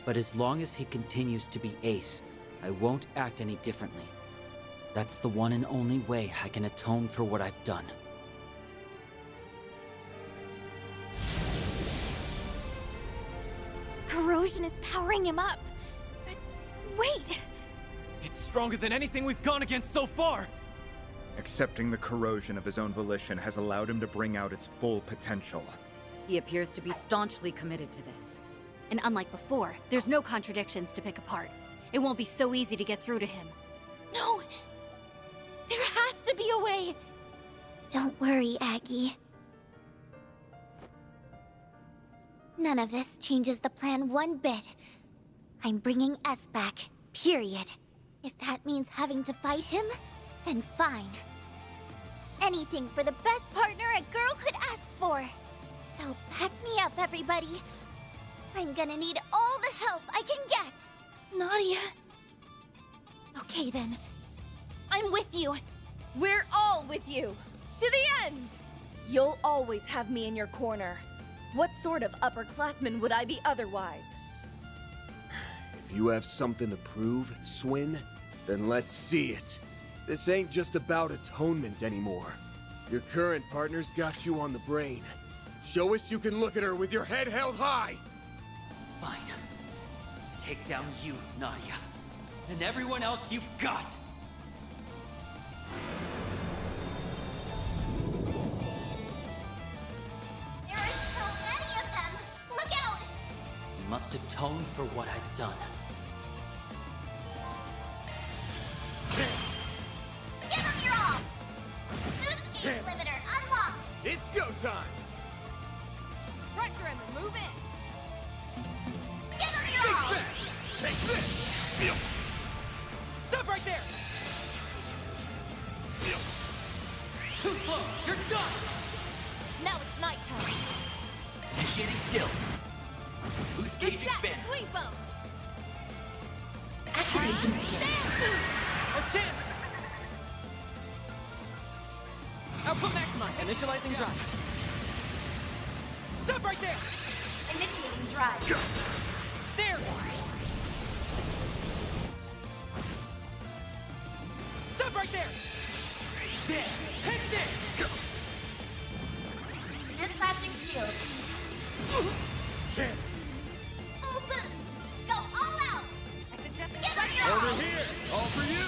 But as long as he continues to be Ace, I won't act any differently. That's the one and only way I can atone for what I've done. Corrosion is powering him up. But wait! It's stronger than anything we've gone against so far! Accepting the corrosion of his own volition has allowed him to bring out its full potential. He appears to be staunchly committed to this. And unlike before, there's no contradictions to pick apart. It won't be so easy to get through to him. No! There has to be a way! Don't worry, Aggie. None of this changes the plan one bit. I'm bringing S back, period. If that means having to fight him, then fine. Anything for the best partner a girl could ask for. So back me up, everybody. I'm gonna need all the help I can get. Nadia. Okay then. I'm with you. We're all with you. To the end! You'll always have me in your corner. What sort of upperclassman would I be otherwise? If you have something to prove, Swin, then let's see it. This ain't just about atonement anymore. Your current partner's got you on the brain. Show us you can look at her with your head held high! Fine. Take down you, Nadia. And everyone else you've got! There are so many of them! Look out! I must atone for what I've done. Give them your all! Boost gauge limiter unlocked! It's go time! Pressure him and move in. Give them your all! Take this! Stop right there! Too slow! You're done! Now it's night time. Initiating skill. Boost gauge expand. Sweep him! Activating skill. A chance! Output maximized. Initializing drive. Stop right there! Initiating drive. There! Stop right there! There! Take this! Dispatching shield. Chance! Full boost! Go all out! I suggest Give them your all! Over here! All for you!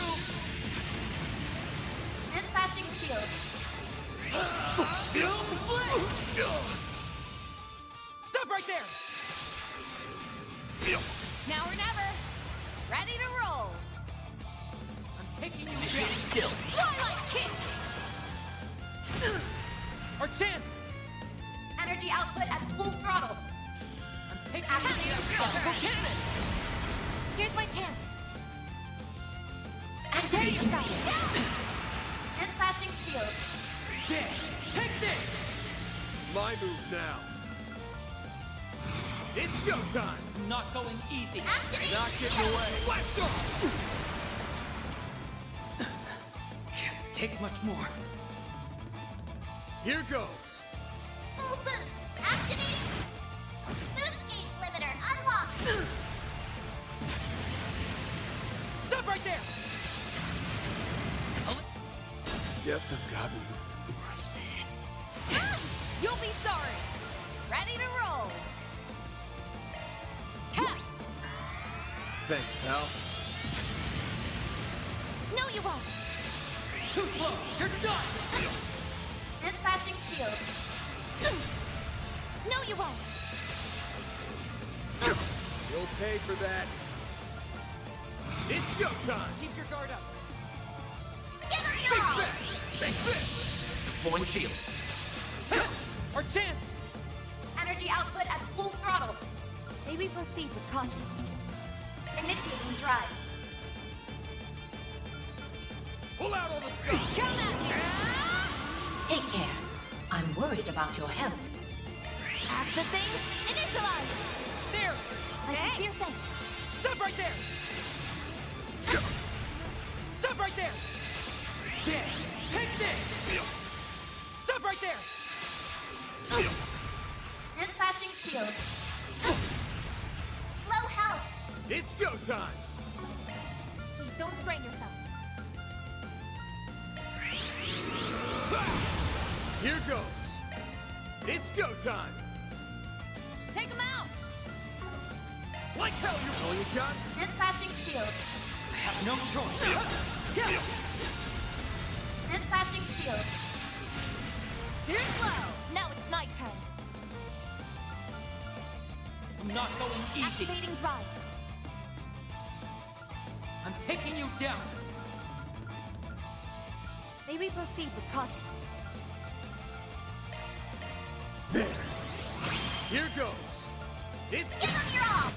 Dispatching shield. Stop right there! Now or never. Ready to roll. I'm taking you initiating skill. Twilight kick! Our chance! Energy output at full throttle. I'm taking Here's my chance. Activating There you skill. go. Dispatching shield. There! Take this! My move now. It's go time! I'm not going easy. Not getting away. Blast off! Can't take much more. Here goes. Full boost. Activating. Boost gauge limiter unlocked. Stop right there! Guess I've got you. You'll be sorry. Ready to roll. Ha! Thanks, pal. No, you won't. Too slow. You're done. Dispatching shield. No, you won't. You'll pay for that. It's go time! Keep your guard up. Give us your all. Take this! Deploying shield. Our chance. Energy output at full throttle. May we proceed with caution. Initiating drive. Pull out all the stuff! Come at me. Take care. I'm worried about your health. Accessing. Initialize. There! My sincere thanks. Stop right there! Stop right there! There! Take this! Stop right there! Dispatching shield. Low health. It's go time! Please don't strain yourself. Here goes! It's go time! Take him out. Like hell, you all you got? Dispatching shield. I have no choice. Dispatching shield. Too slow. Now it's my turn. I'm not going easy. Activating drive. I'm taking you down. May we proceed with caution. There! Here goes! It's Give them your all.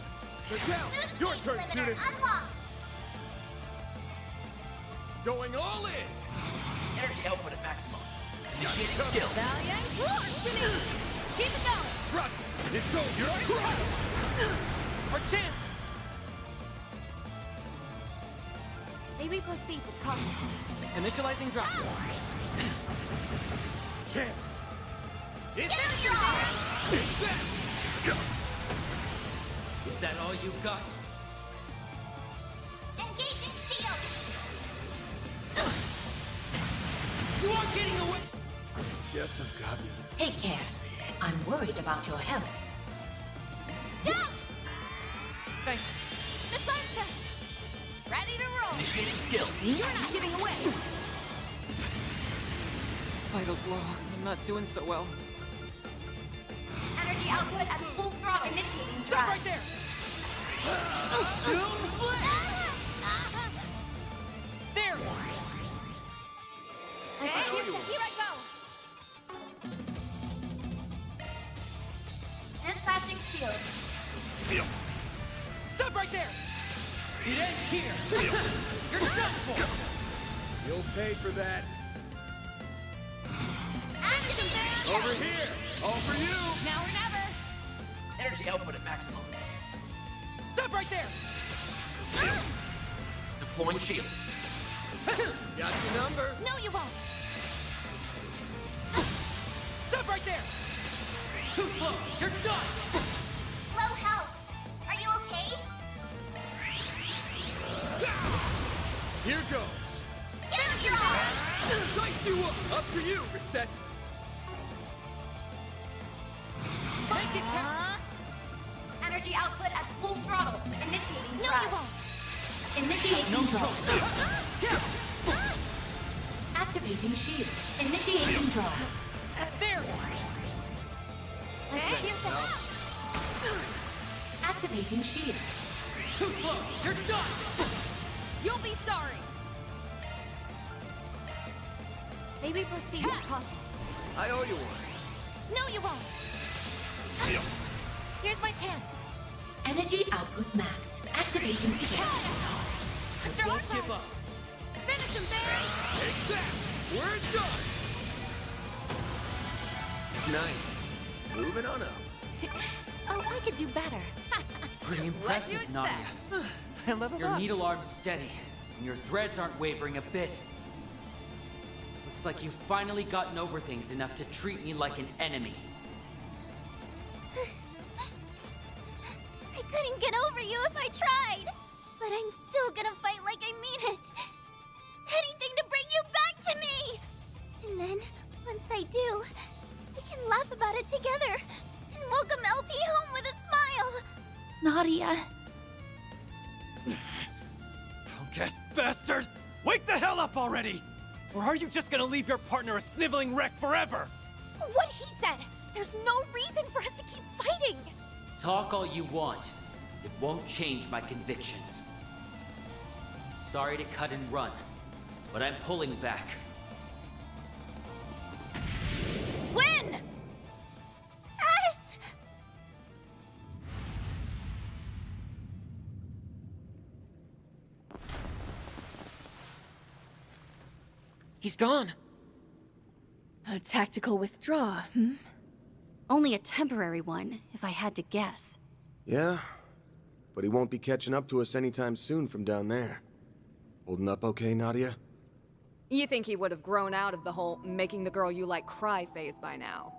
They're down! Boost Your gauge turn, limiter Judith! unlocked. Going all in! Energy output at maximum. Initiating skill. Valiant. Destiny. Keep it going. Roger! It's over! Our chance. May we proceed with caution. Initializing drop. Chance! It's Give them your all. Take that! Is that all you got? Engaging shield. You are getting away. Guess I've got you. Take care. I'm worried about your health. Go! Thanks. Dispenser. Ready to roll. Initiating skill. You're not getting away. Vitals low. I'm not doing so well. Energy output at full throttle. Initiating Stop drive. right there! There! Here I go. Dispatching shield. Stop right there! It ends here. You're done for. You'll pay for that. Activating. Over here! All for you! Now or never. Energy output at maximum. Stop right there! Deploying shield. Got your number. No, you won't. Stop right there! Too slow. You're done. Low health. Are you okay? Here goes. Give us your all. Dice you up! Up to you, Reset! Make it count. Energy output at full throttle. Initiating drive. No, you won't. Initiating No drop. choice. Activating shield. Initiating drive. There! Here's the Activating shield. Too slow. You're done. You'll be sorry. May we proceed with caution. I owe you one. No, you won't. Here's my chance. Energy output max. Activating skill. I won't give up. Finish him, man! Take that! We're done! Nice. Moving on up. Oh, I could do better. Pretty What'd you impressive, Nadia. I leveled Your up. needle arm's steady, and your threads aren't wavering a bit. Looks like you've finally gotten over things enough to treat me like an enemy. I couldn't get over you if I tried. But I'm still gonna fight like I mean it. Anything to bring you back to me! And then, once I do, we can laugh about it together and welcome LP home with a smile. Nadia. Punk-ass bastard! Wake the hell up already! Or are you just gonna leave your partner a sniveling wreck forever? What he said! There's no reason for us to keep fighting! Talk all you want. It won't change my convictions. Sorry to cut and run, but I'm pulling back. Swin! S! He's gone. A tactical withdraw, hmm? Only a temporary one, if I had to guess. Yeah, but he won't be catching up to us anytime soon from down there. Holding up okay, Nadia? You think he would have grown out of the whole making the girl you like cry phase by now?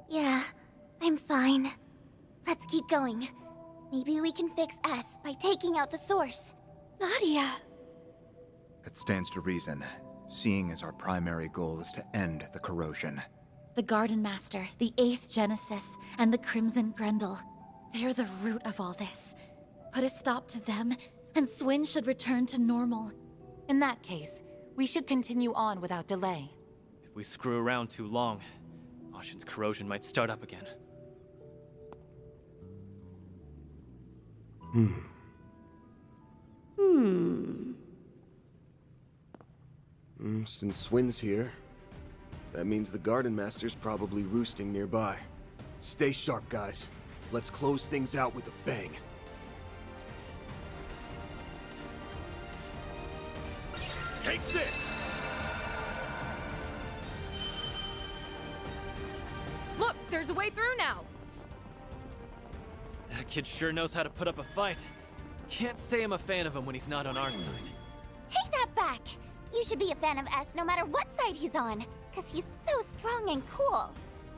Yeah, I'm fine. Let's keep going. Maybe we can fix S by taking out the source. Nadia! It stands to reason, seeing as our primary goal is to end the corrosion. The Garden Master, the 8th Genesis, and the Crimson Grendel. They're the root of all this. Put a stop to them, and Swin should return to normal. In that case, we should continue on without delay. If we screw around too long, Ashen's corrosion might start up again. Since Swin's here, that means the Garden Master's probably roosting nearby. Stay sharp, guys. Let's close things out with a bang. Take this! Look, there's a way through now! That kid sure knows how to put up a fight. Can't say I'm a fan of him when he's not on our side. Take that back! You should be a fan of S no matter what side he's on, because he's so strong and cool.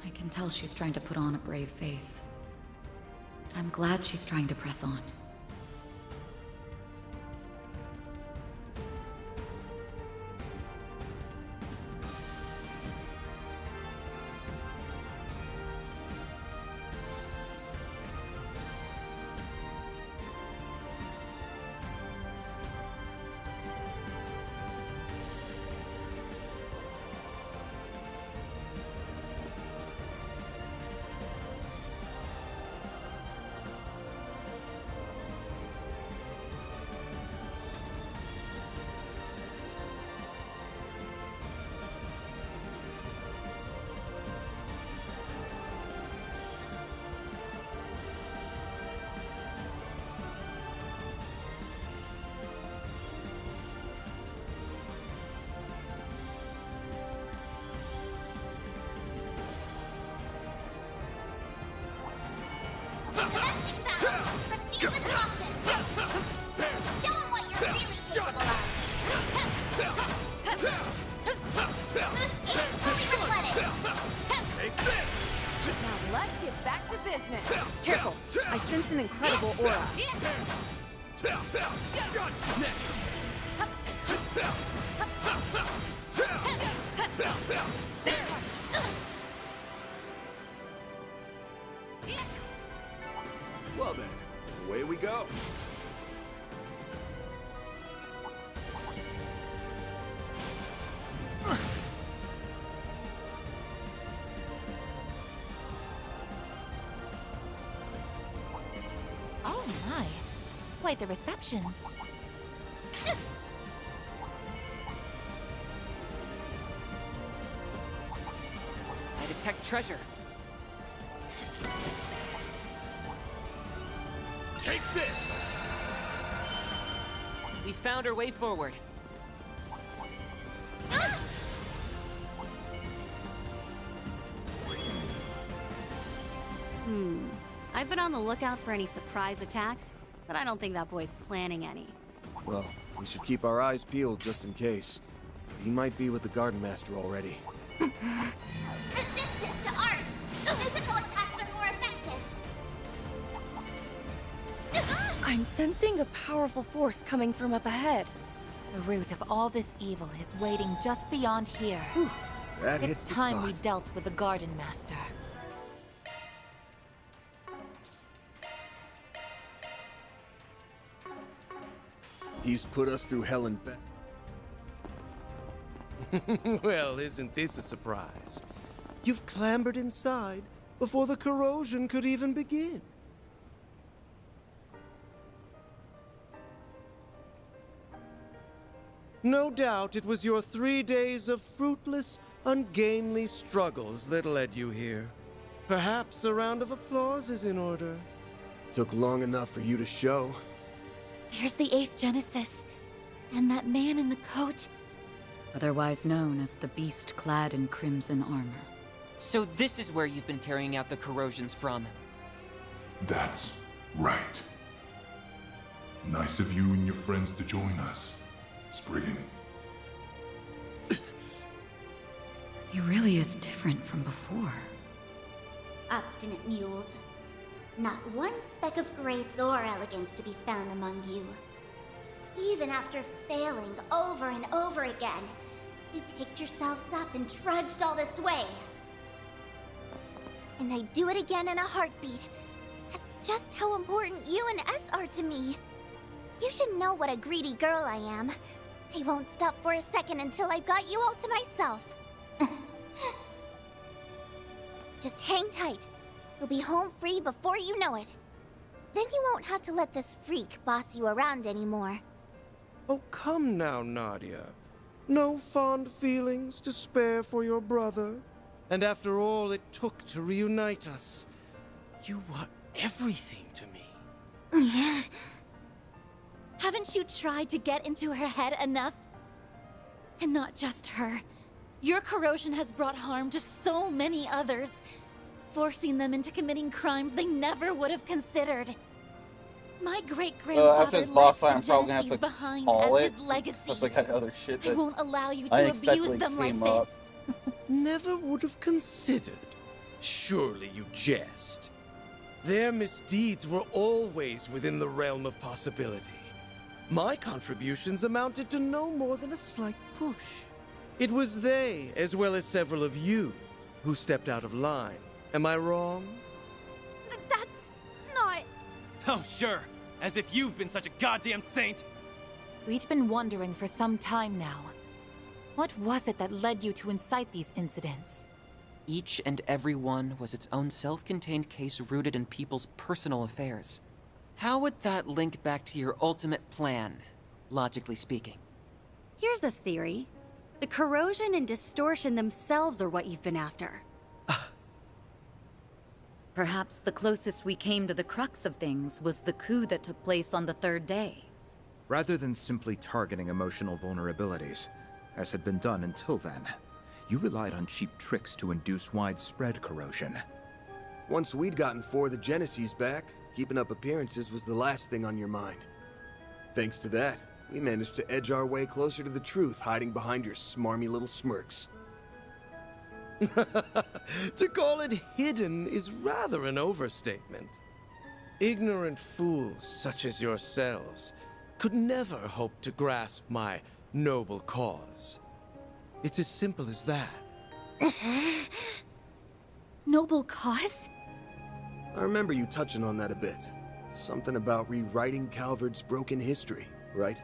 I can tell she's trying to put on a brave face. But I'm glad she's trying to press on. Commencing battle. Proceed with caution. Show him what you're really capable of. Boost gauge fully replenished. Now let's get back to business. Careful, I sense an incredible aura. Well then, away we go. Oh my. Quite the reception. I detect treasure. Take this! We found our way forward. I've been on the lookout for any surprise attacks, but I don't think that boy's planning any. Well, we should keep our eyes peeled just in case. He might be with the Garden Master already. Resistant to arts! Physical attacks are more effective! I'm sensing a powerful force coming from up ahead. The root of all this evil is waiting just beyond here. That It's hits the time we spot. dealt with the Garden Master. He's put us through hell and back. Well, isn't this a surprise? You've clambered inside before the corrosion could even begin. No doubt it was your 3 days of fruitless, ungainly struggles that led you here. Perhaps a round of applause is in order. Took long enough for you to show. There's the 8th Genesis. And that man in the coat. Otherwise known as the beast clad in crimson armor. So this is where you've been carrying out the corrosions from. That's right. Nice of you and your friends to join us, Spriggan. He really is different from before. Obstinate mules. Not one speck of grace or elegance to be found among you. Even after failing over and over again, you picked yourselves up and trudged all this way. And I'd do it again in a heartbeat. That's just how important you and S are to me. You should know what a greedy girl I am. I won't stop for a second until I've got you all to myself. Just hang tight. You'll be home free before you know it. Then you won't have to let this freak boss you around anymore. Oh, come now, Nadia. No fond feelings to spare for your brother. And after all it took to reunite us, you were everything to me. Haven't you tried to get into her head enough? And not just her. Your corrosion has brought harm to so many others, forcing them into committing crimes they never would have considered. My great-grandfather after this boss fight, I'm left the probably gonna have Genesis to behind call as it. his legacy. That's like other shit I that won't allow you to unexpectedly abuse them like came up. this. Never would have considered. Surely you jest. Their misdeeds were always within the realm of possibility. My contributions amounted to no more than a slight push. It was they, as well as several of you, who stepped out of line. Am I wrong? That's not... Oh, sure. As if you've been such a goddamn saint. We'd been wondering for some time now. What was it that led you to incite these incidents? Each and every one was its own self-contained case rooted in people's personal affairs. How would that link back to your ultimate plan, logically speaking? Here's a theory. The corrosion and distortion themselves are what you've been after. Perhaps the closest we came to the crux of things was the coup that took place on the 3rd day. Rather than simply targeting emotional vulnerabilities, as had been done until then, you relied on cheap tricks to induce widespread corrosion. Once we'd gotten 4 of the Genesees back, keeping up appearances was the last thing on your mind. Thanks to that, we managed to edge our way closer to the truth, hiding behind your smarmy little smirks. To call it hidden is rather an overstatement. Ignorant fools such as yourselves could never hope to grasp my noble cause. It's as simple as that. Noble cause? I remember you touching on that a bit. Something about rewriting Calvard's broken history, right?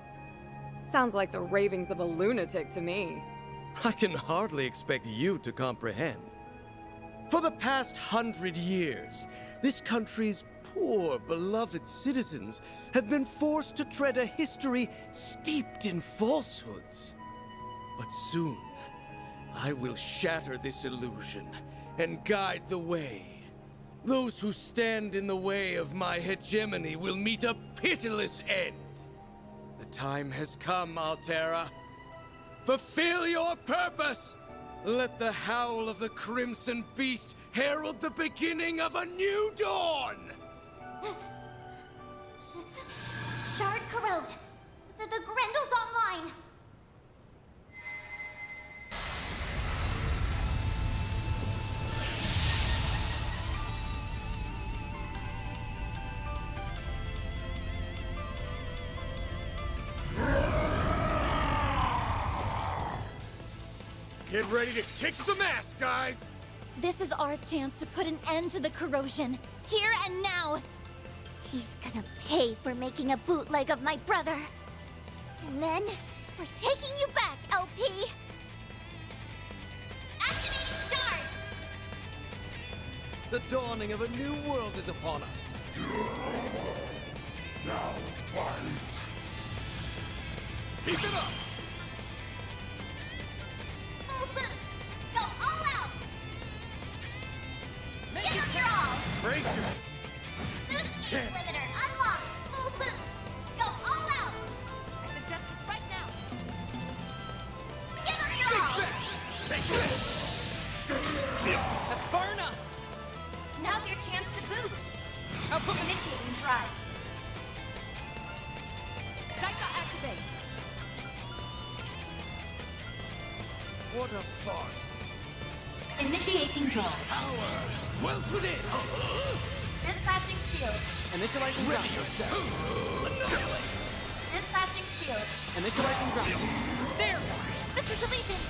Sounds like the ravings of a lunatic to me. I can hardly expect you to comprehend. For the past 100 years, this country's poor, beloved citizens have been forced to tread a history steeped in falsehoods. But soon, I will shatter this illusion and guide the way. Those who stand in the way of my hegemony will meet a pitiless end. The time has come, Altera. Fulfill your purpose! Let the howl of the Crimson Beast herald the beginning of a new dawn! Shard corrode. The Grendel's online. Get ready to kick some ass, guys! This is our chance to put an end to the corrosion, here and now. He's gonna pay for making a bootleg of my brother. And then, we're taking you back, LP! Activating Shard! The dawning of a new world is upon us. Now fight! Keep it up! Full boost! Go all out! Make Give it up your all! Brace yourself! Boost speed Chance. limiter unlocked! Full boost! Go all out! I suggest this right now! Give up your all! Take this! That's far enough! Now's your chance to boost! Output initiating drive! Gaika activate! What a farce! Initiating drive. Power! Wells within! Dispatching shield! Initializing Ready ground. yourself! Annihilate! Dispatching shield! Initializing ground. There! Mr. Deletion!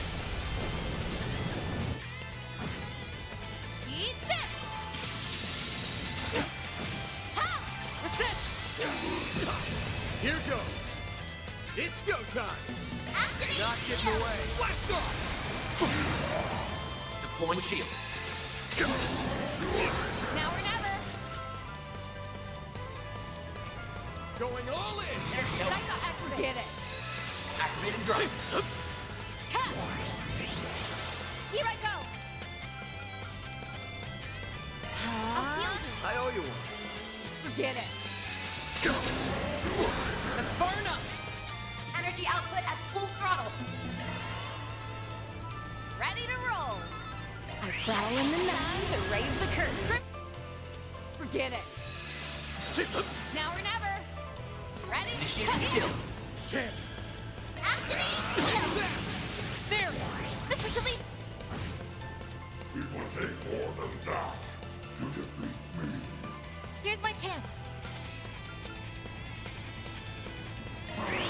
Eat this! Ha! Reset! Here goes! It's go time! Activate! Not getting away! Blast off! Deploying shield. Now or never. Going all in! Gaika activate. Get it. Activating drive. Ha! Here I go. I'll heal you! I owe you one. Forget it. That's far enough. Energy output at full throttle! Ready to roll. I prowl in the night to raise the curtain. Forget it. Now or never. Ready? Initiating skill. Chance! Activating shield! There! Mr. Deletion! We will take more than that to defeat me. Here's my chance!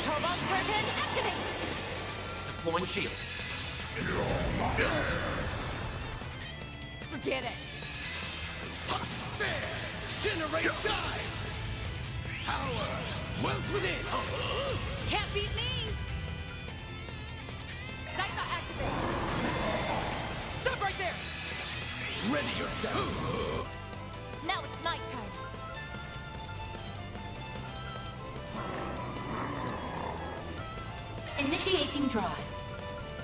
Cobalt curtain activate! Deploying shield. Forget it. There! Generate dive! Power! Wells within! Can't beat me. Gaika activate. Stop right there! Ready yourself! Now it's my turn! Initiating drive.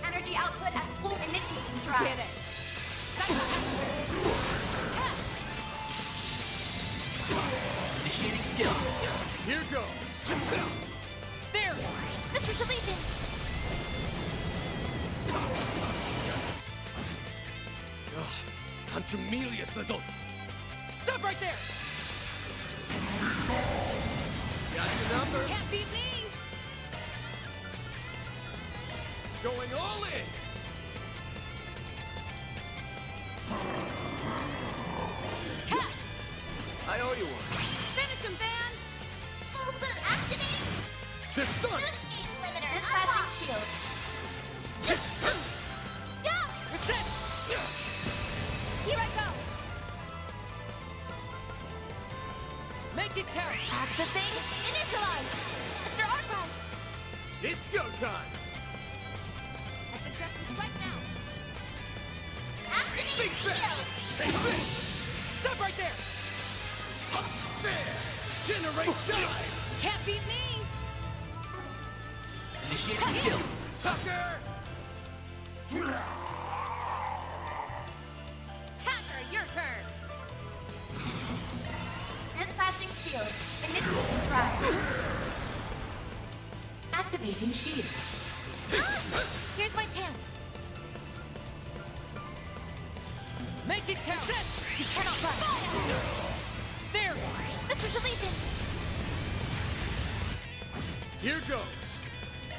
Energy output at full initiating drive! Get it. Gaika activate. Initiating skill. Here goes! There! Mr. Deletion! Contumelious little... Stop right there! Got your number! Can't beat me. Going all in! Ha! I owe you one. Finish him, Van. Full boot activating! They're stuck! Boost speed limiter dispatching shield! Yeah! Reset! Here I go. Make it count! Accessing initialize! Mr. Archive! It's go time! I suggest this right now! Activating Big shield! fast! Take this! Stop right there! There! Generate dive! Can't beat me. Initiating skill. Sucker! Hacker, your turn. shield. Initiating drive. Activating shield. Here's my chance. Make it count! You cannot run. There! Mr. Deletion! Here goes.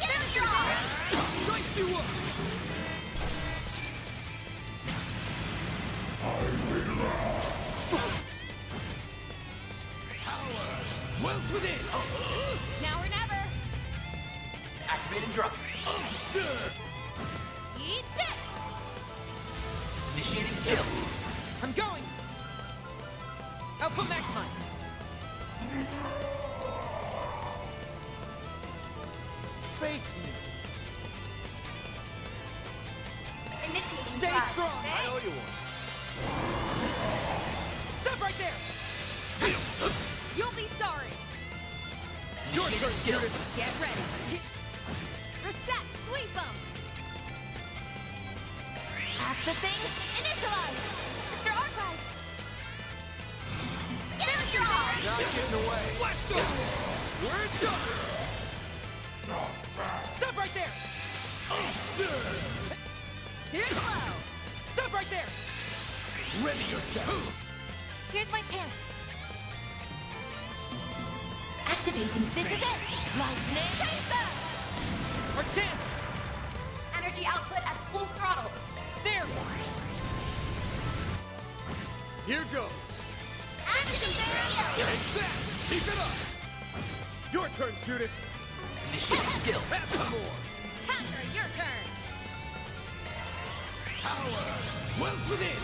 Get your Dice you up! Power dwells within. Now or never. Activate and drop. Eat it! Initiating skill. I'm going! Output maximized. Face me. Initiating Stay drive. strong! I owe you one. Stop right there! You'll be sorry. Your turn, skill. Get ready. Reset. Sweep them. Accessing. Initialize. Mr. Archive. Get Finish your your Not getting away. Let's go! We're done! Stop right there! Too slow. Stop right there! Ready yourself! Here's my chance. Activating This is spirit. it. Lightning Tracer. Our chance! Energy output at full throttle. There! Here goes. Activating skill. Take that! Keep it up! Your turn, Judith! Initiating skill. Have some more! Counter, your turn. Power dwells within!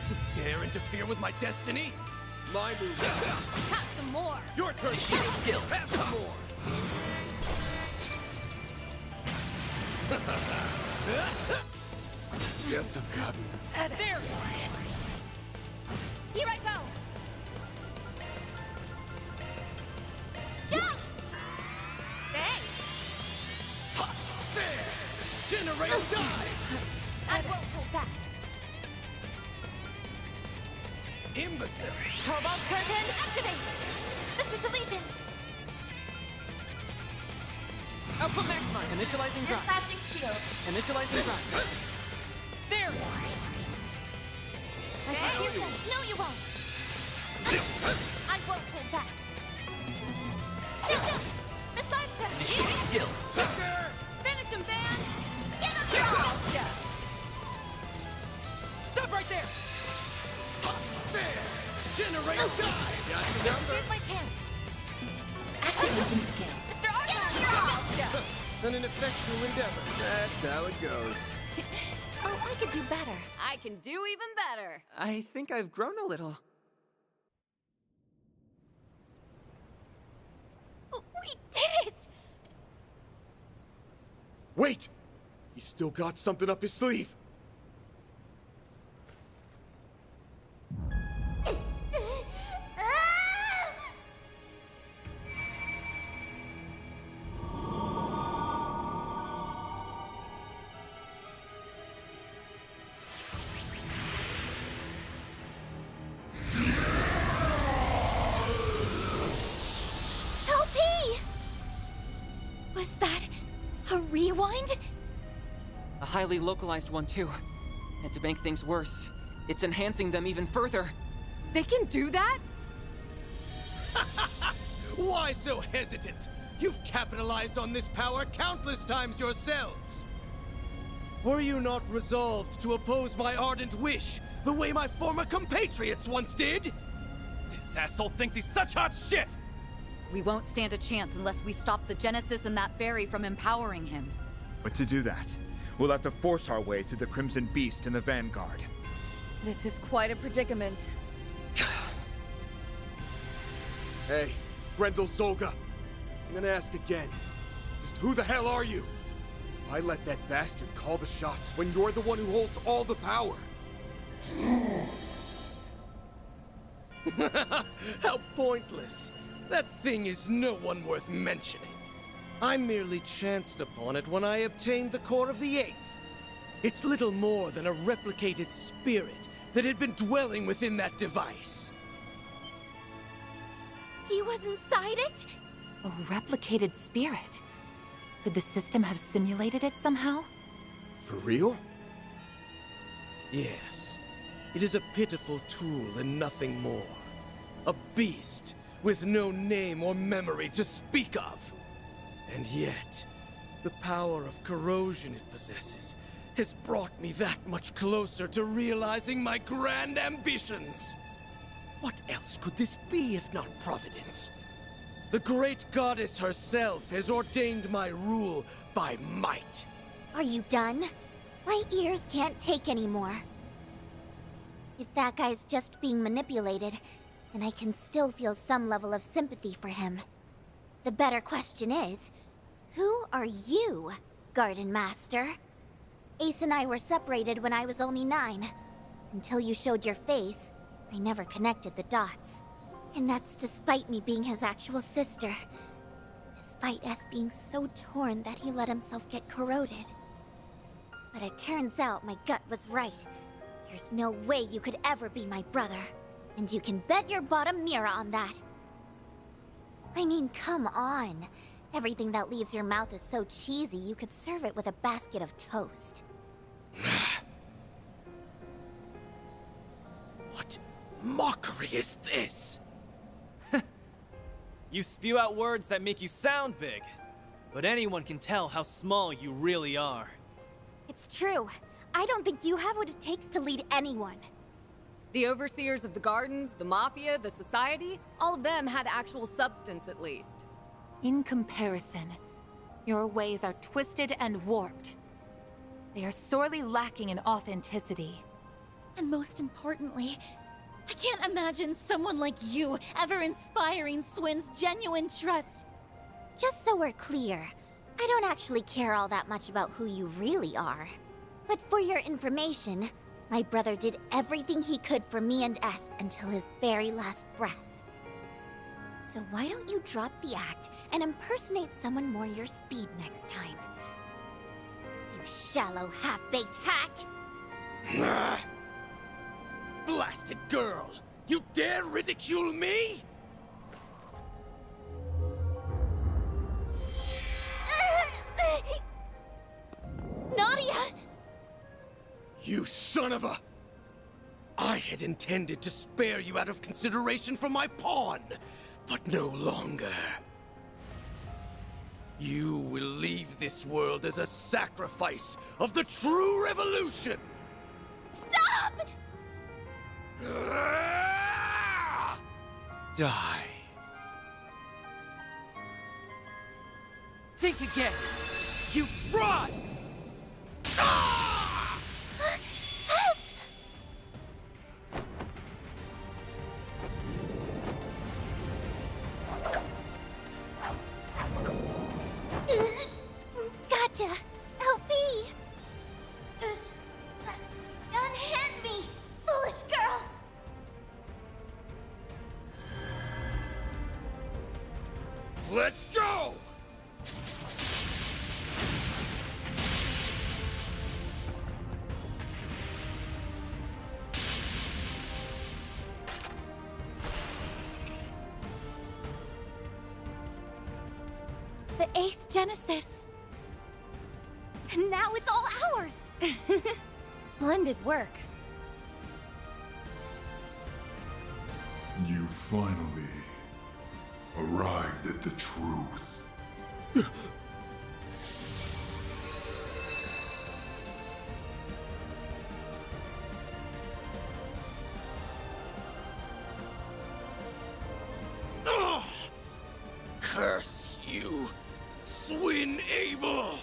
You dare interfere with my destiny? My move. Have some more. Your turn, Initiating skill. Have some more! Yes, I've got you. There! Here I go. Yeah. Thanks. There! Generate dive! I won't hold back. Imbecile! Cobalt curtain activate. Mr. Deletion. Output maximized. Initializing drive. Dispatching shield. Initializing drive. There! I have you. No, you won't. I won't hold back. No. The side step. Initiating skill. Sucker! Finish him, Van. Get up You're here. all done. Stop right there! There! Generate dive! Got your number? Here's my chance. Activating skill. Mr. Archive. You're all done. An ineffectual endeavor. That's how it goes. Oh, I could do better. I can do even better. I think I've grown a little. We did it! Wait! He's still got something up his sleeve. Was that a rewind? A highly localized one, too. And to make things worse, it's enhancing them even further. They can do that? Why so hesitant? You've capitalized on this power countless times yourselves. Were you not resolved to oppose my ardent wish, the way my former compatriots once did? This asshole thinks he's such hot shit! We won't stand a chance unless we stop the Genesis and that fairy from empowering him. But to do that, we'll have to force our way through the Crimson Beast and the Vanguard. This is quite a predicament. Hey, Grendel Zolga. I'm gonna ask again. Just who the hell are you? Why let that bastard call the shots when you're the one who holds all the power? How pointless. That thing is no one worth mentioning. I merely chanced upon it when I obtained the core of the Eighth. It's little more than a replicated spirit that had been dwelling within that device. He was inside it? A replicated spirit. Could the system have simulated it somehow? For real? Yes. It is a pitiful tool and nothing more. A beast with no name or memory to speak of. And yet, the power of corrosion it possesses has brought me that much closer to realizing my grand ambitions. What else could this be if not Providence? The great goddess herself has ordained my rule by might. Are you done? My ears can't take anymore. If that guy's just being manipulated, then I can still feel some level of sympathy for him. The better question is, who are you, Garden Master? Ace and I were separated when I was only 9. Until you showed your face, I never connected the dots. And that's despite me being his actual sister. Despite us being so torn that he let himself get corroded. But it turns out my gut was right. There's no way you could ever be my brother. And you can bet your bottom mirror on that. I mean, come on. Everything that leaves your mouth is so cheesy, you could serve it with a basket of toast. What mockery is this? You spew out words that make you sound big, but anyone can tell how small you really are. It's true. I don't think you have what it takes to lead anyone. The overseers of the gardens, the mafia, the society, all of them had actual substance at least. In comparison, your ways are twisted and warped. They are sorely lacking in authenticity. And most importantly, I can't imagine someone like you ever inspiring Swin's genuine trust. Just so we're clear, I don't actually care all that much about who you really are. But for your information, my brother did everything he could for me and S until his very last breath. So why don't you drop the act and impersonate someone more your speed next time? You shallow, half-baked hack! Blasted girl! You dare ridicule me? Nadia! You son of a... I had intended to spare you out of consideration for my pawn, but no longer. You will leave this world as a sacrifice of the true revolution! Stop! Die. Think again! You fraud! Gotcha! Help me! Unhand me, foolish girl! Let's go! The 8th Genesis. And now it's all ours! Splendid work. You finally arrived at the truth. Ugh! Curse you, Swin Abel!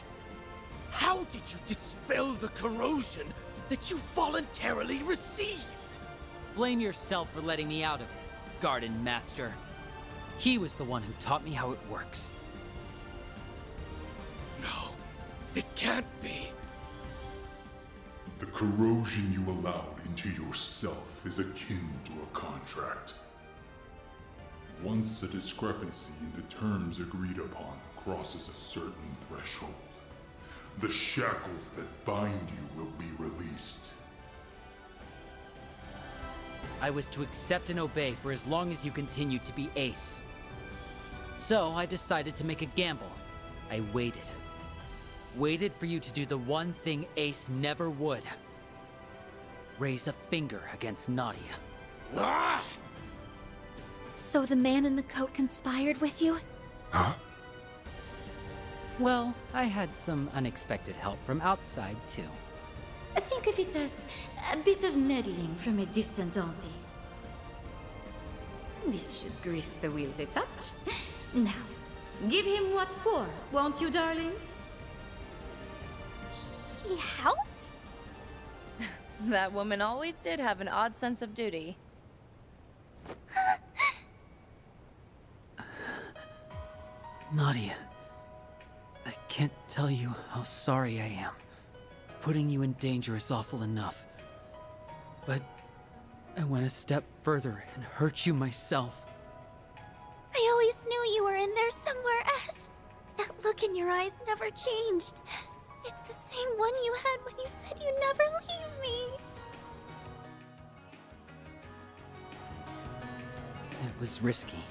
How did you dispel the corrosion that you voluntarily received? Blame yourself for letting me out of it, Garden Master. He was the one who taught me how it works. No, it can't be. The corrosion you allowed into yourself is akin to a contract. Once a discrepancy in the terms agreed upon crosses a certain threshold, the shackles that bind you will be released. I was to accept and obey for as long as you continued to be Ace. So I decided to make a gamble. I waited. Waited for you to do the one thing Ace never would. Raise a finger against Nadia. Ah! So the man in the coat conspired with you? Huh? Well, I had some unexpected help from outside, too. Think of it as a bit of meddling from a distant auntie. This should grease the wheels a touch. Now, give him what for, won't you, darlings? She helped? That woman always did have an odd sense of duty. Nadia, I can't tell you how sorry I am. Putting you in danger is awful enough. But I went a step further and hurt you myself. I always knew you were in there somewhere else. That look in your eyes never changed. It's the same one you had when you said you'd never leave me. It was risky.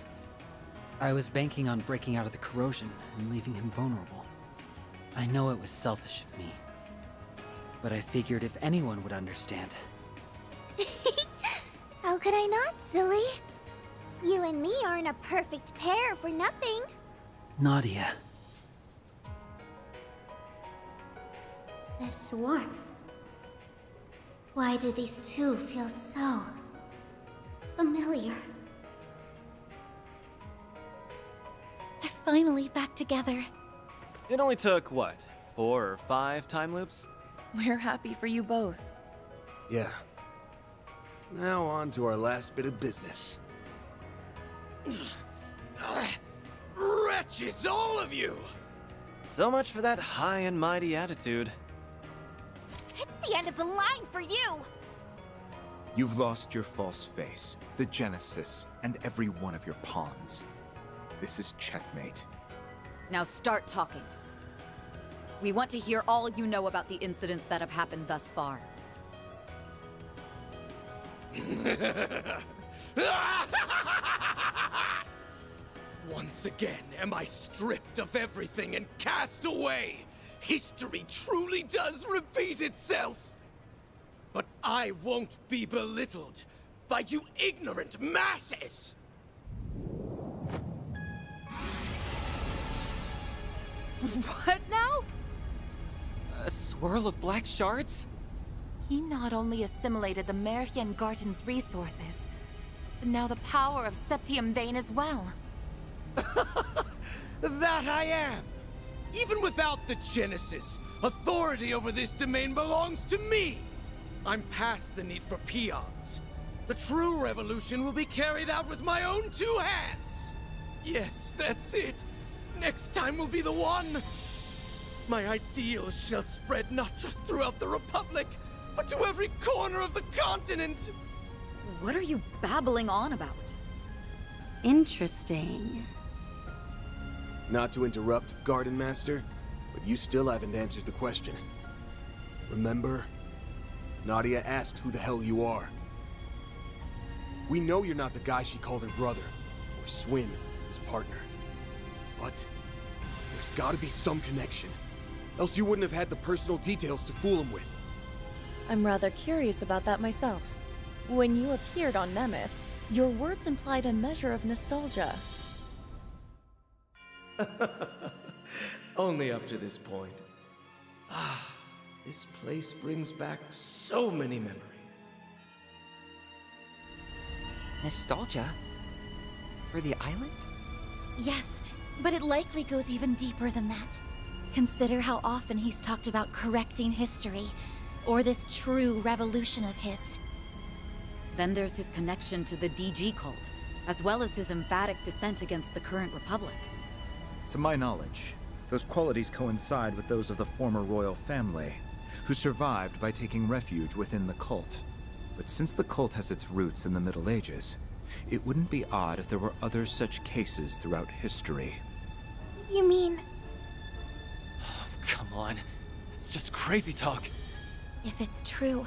I was banking on breaking out of the corrosion and leaving him vulnerable. I know it was selfish of me. But I figured if anyone would understand. How could I not, silly? You and me aren't a perfect pair for nothing. Nadia. This warmth. Why do these two feel so familiar? They're finally back together. It only took, what, 4 or 5 time loops? We're happy for you both. Yeah. Now on to our last bit of business. Wretches, all of you! So much for that high and mighty attitude. It's the end of the line for you! You've lost your false face, the Genesis, and every one of your pawns. This is checkmate. Now start talking. We want to hear all you know about the incidents that have happened thus far. Once again am I stripped of everything and cast away. History truly does repeat itself. But I won't be belittled by you ignorant masses. What now? A swirl of black shards? He not only assimilated the Merian Garden's resources, but now the power of Septium Vein as well. That I am! Even without the Genesis, authority over this domain belongs to me! I'm past the need for peons. The true revolution will be carried out with my own 2 hands! Yes, that's it! Next time will be the one! My ideals shall spread not just throughout the Republic, but to every corner of the continent! What are you babbling on about? Interesting. Not to interrupt, Garden Master, but you still haven't answered the question. Remember? Nadia asked who the hell you are. We know you're not the guy she called her brother, or Swin, his partner. But there's gotta be some connection. Else you wouldn't have had the personal details to fool him with. I'm rather curious about that myself. When you appeared on Nemeth, your words implied a measure of nostalgia. Only up to this point. Ah, this place brings back so many memories. Nostalgia? For the island? Yes, but it likely goes even deeper than that. Consider how often he's talked about correcting history, or this true revolution of his. Then there's his connection to the DG cult, as well as his emphatic dissent against the current republic. To my knowledge, those qualities coincide with those of the former royal family, who survived by taking refuge within the cult. But since the cult has its roots in the Middle Ages, it wouldn't be odd if there were other such cases throughout history. You mean... Come on. It's just crazy talk. If it's true,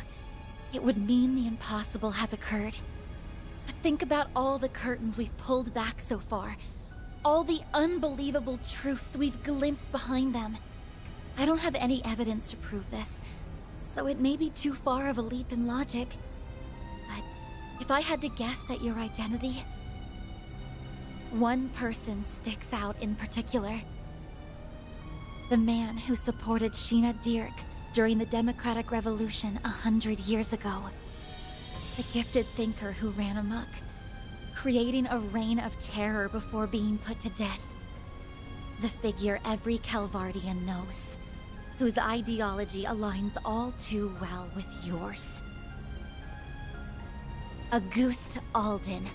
it would mean the impossible has occurred. But think about all the curtains we've pulled back so far. All the unbelievable truths we've glimpsed behind them. I don't have any evidence to prove this, so it may be too far of a leap in logic. But if I had to guess at your identity, one person sticks out in particular. The man who supported Sheena Dirk during the Democratic Revolution 100 years ago. The gifted thinker who ran amok, creating a reign of terror before being put to death. The figure every Calvardian knows, whose ideology aligns all too well with yours. Auguste Alden.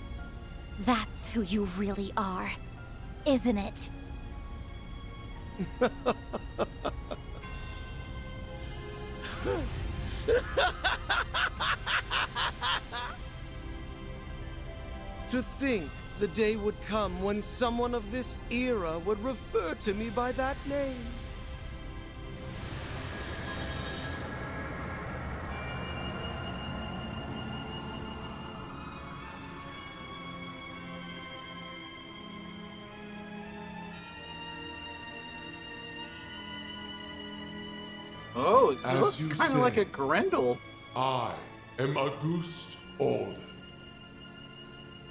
That's who you really are, isn't it? To think the day would come when someone of this era would refer to me by that name. Oh, it As looks you kind of like say, a Grendel. I am Auguste Alden.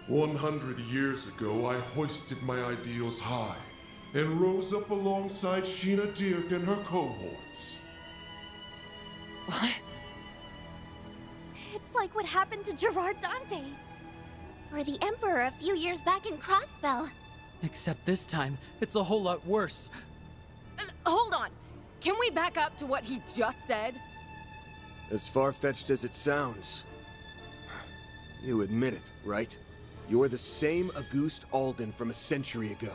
100 years ago, I hoisted my ideals high and rose up alongside Sheena Dirk and her cohorts. What? It's like what happened to Gerard Dantes. Or the Emperor a few years back in Crossbell. Except this time, it's a whole lot worse. Hold on. Can we back up to what he just said? As far-fetched as it sounds. You admit it, right? You're the same Auguste Alden from a century ago.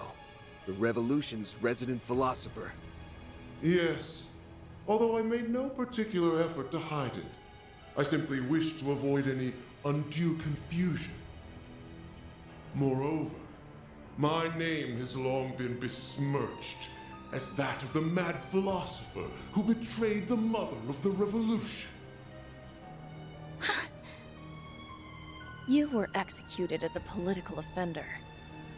The Revolution's resident philosopher. Yes, although I made no particular effort to hide it. I simply wished to avoid any undue confusion. Moreover, my name has long been besmirched as that of the mad philosopher who betrayed the mother of the revolution. You were executed as a political offender.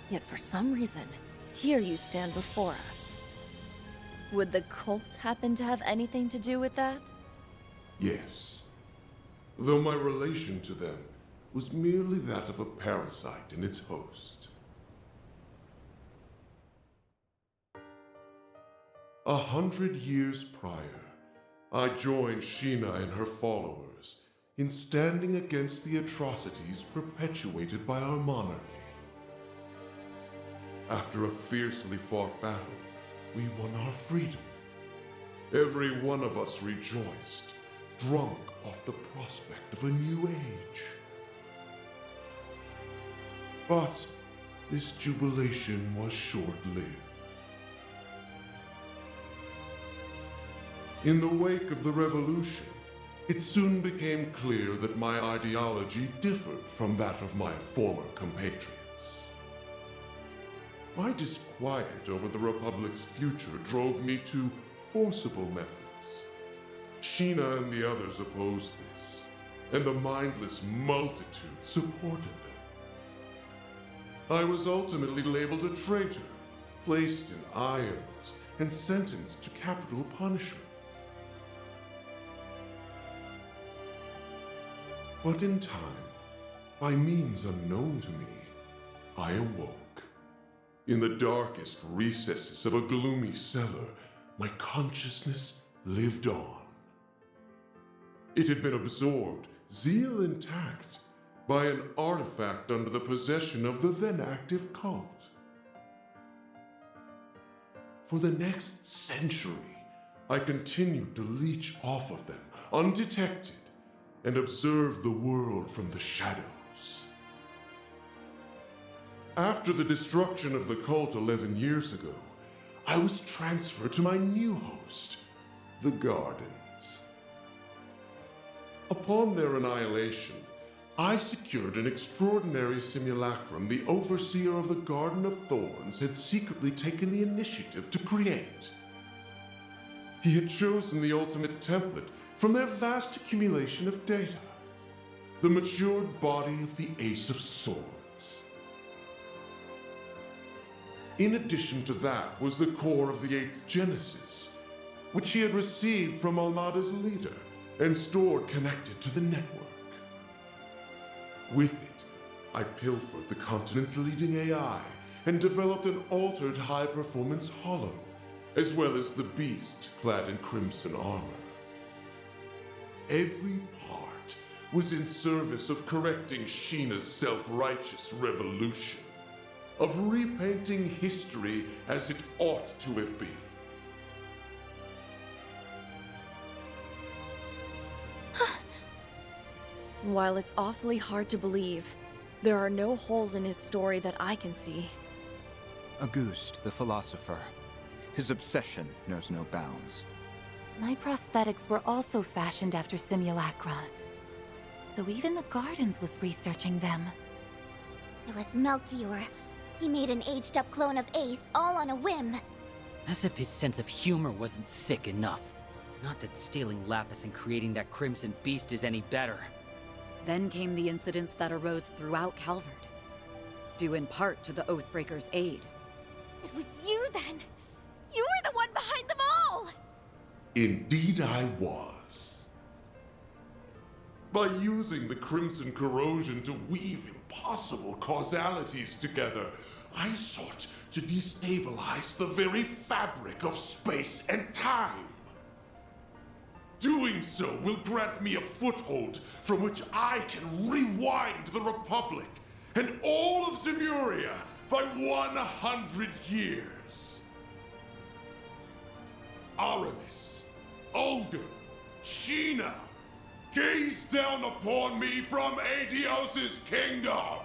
Yet for some reason, here you stand before us. Would the cult happen to have anything to do with that? Yes, though my relation to them was merely that of a parasite in its host. 100 years prior, I joined Sheena and her followers in standing against the atrocities perpetuated by our monarchy. After a fiercely fought battle, we won our freedom. Every one of us rejoiced, drunk off the prospect of a new age. But this jubilation was short-lived. In the wake of the revolution, it soon became clear that my ideology differed from that of my former compatriots. My disquiet over the Republic's future drove me to forcible methods. Sheena and the others opposed this, and the mindless multitude supported them. I was ultimately labeled a traitor, placed in irons, and sentenced to capital punishment. But in time, by means unknown to me, I awoke. In the darkest recesses of a gloomy cellar, my consciousness lived on. It had been absorbed, zeal intact, by an artifact under the possession of the then active cult. For the next century, I continued to leech off of them, undetected, and observe the world from the shadows. After the destruction of the cult 11 years ago, I was transferred to my new host, the Gardens. Upon their annihilation, I secured an extraordinary simulacrum the Overseer of the Garden of Thorns had secretly taken the initiative to create. He had chosen the ultimate template from their vast accumulation of data, the matured body of the Ace of Swords. In addition to that was the core of the 8th Genesis, which he had received from Almada's leader and stored connected to the network. With it, I pilfered the continent's leading AI and developed an altered high-performance holo, as well as the beast clad in crimson armor. Every part was in service of correcting Sheena's self-righteous revolution, of repainting history as it ought to have been. While it's awfully hard to believe, there are no holes in his story that I can see. Auguste, the philosopher. His obsession knows no bounds. My prosthetics were also fashioned after simulacra. So even the Gardens was researching them. It was Melchior. He made an aged-up clone of Ace, all on a whim. As if his sense of humor wasn't sick enough. Not that stealing Lapis and creating that Crimson Beast is any better. Then came the incidents that arose throughout Calvard, due in part to the Oathbreaker's aid. It was you then! You were the one behind them all! Indeed I was. By using the Crimson Corrosion to weave impossible causalities together, I sought to destabilize the very fabric of space and time. Doing so will grant me a foothold from which I can rewind the Republic and all of Zemuria by 100 years. Aramis, Olga, Sheena, gaze down upon me from Aetios' kingdom.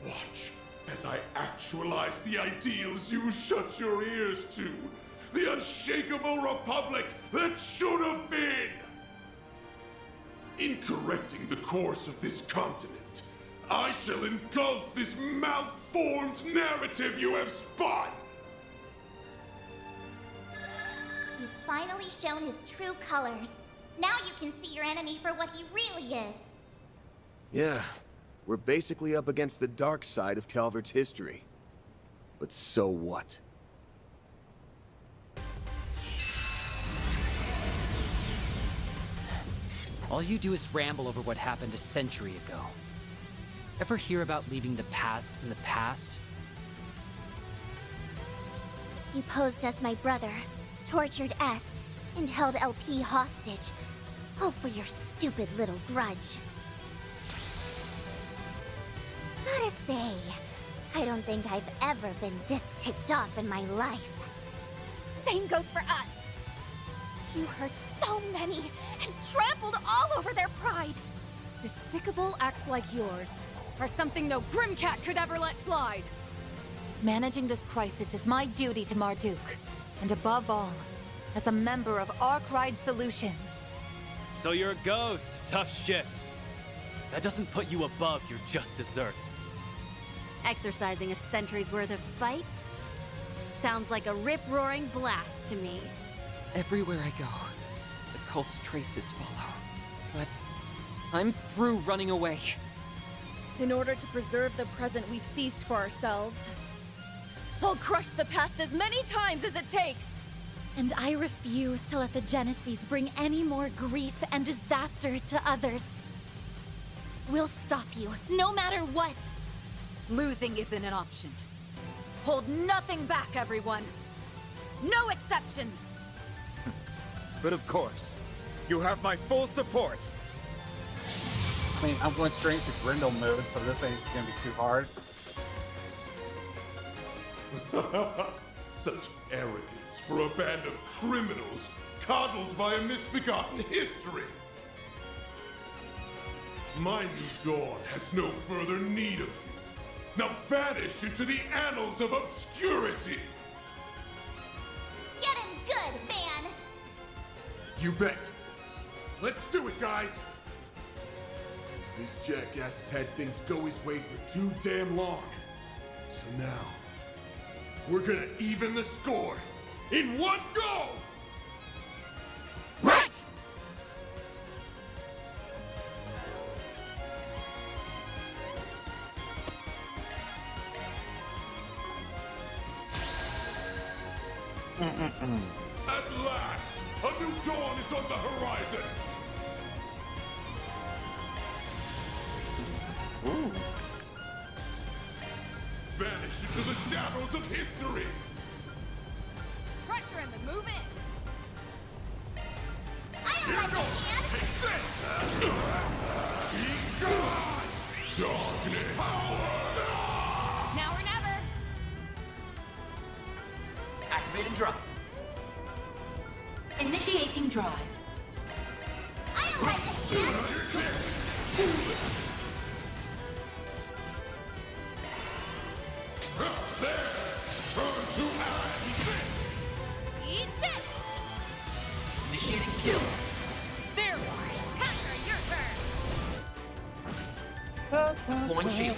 Watch as I actualize the ideals you shut your ears to. The unshakable republic that should have been! In correcting the course of this continent, I shall engulf this malformed narrative you have spun! He's finally shown his true colors. Now you can see your enemy for what he really is. Yeah, we're basically up against the dark side of Calvert's history. But so what? All you do is ramble over what happened a century ago. Ever hear about leaving the past in the past? You posed as my brother, tortured S, and held LP hostage. All for your stupid little grudge. Gotta say, I don't think I've ever been this ticked off in my life. Same goes for us. You hurt so many and trampled all over their pride. Despicable acts like yours are something no Grimcat could ever let slide. Managing this crisis is my duty to Marduk, and above all, as a member of Arkwright Solutions. So you're a ghost, tough shit. That doesn't put you above your just desserts. Exercising a century's worth of spite? Sounds like a rip-roaring blast to me. Everywhere I go, the cult's traces follow. But I'm through running away. In order to preserve the present we've seized for ourselves, I'll crush the past as many times as it takes! And I refuse to let the Genesis bring any more grief and disaster to others. We'll stop you, no matter what! Losing isn't an option. Hold nothing back, everyone! No exceptions! But of course, you have my full support! I mean, I'm going straight to Grendel mode, so this ain't gonna be too hard. Such arrogance for a band of criminals coddled by a misbegotten history! My new dawn has no further need of you. Now vanish into the annals of obscurity! Get him good, Van! You bet. Let's do it, guys! This jackass has had things go his way for too damn long. So now, we're gonna even the score in one go! Right! At last, a new dawn is on the horizon. Ooh. Vanish into the shadows of history. Pressure him and move in. Here goes. Take this. Be gone. Darkness. Power. Now or never. Activating drop. Initiating drive. I'll let you hand. There. Turn to ash. Eat this. Initiating skill. There. Hunter, your turn. Deploying shield.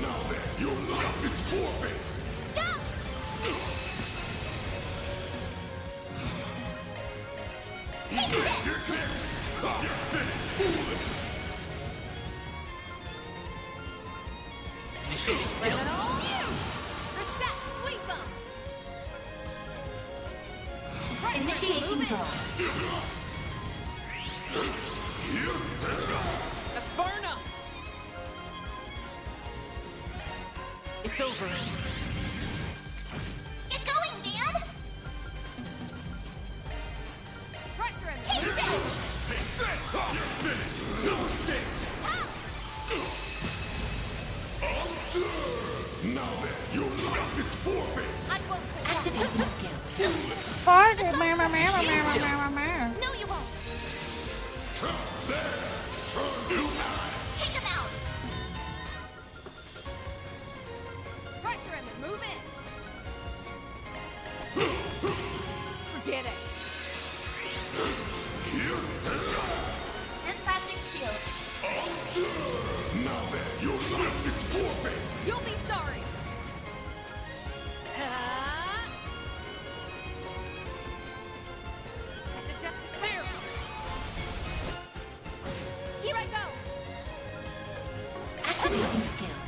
Now then, your life is forfeit. Take this. You're finished, foolish. Initiating skill. Bring it all you. Reset. Sweep them. Initiating drive. That's far enough! It's over. Get going, Dan. Pressure him. Take this. You're finished. No escape. Now then, your life is forfeit. I won't go back. Activating skill. No, you won't. There. Turn to ash. Take him out. Pressure him and move in. Forget it. Dispatching shield. Now then, your life is forfeit. You'll be sorry. I suggest there. Here I go. Activating skill.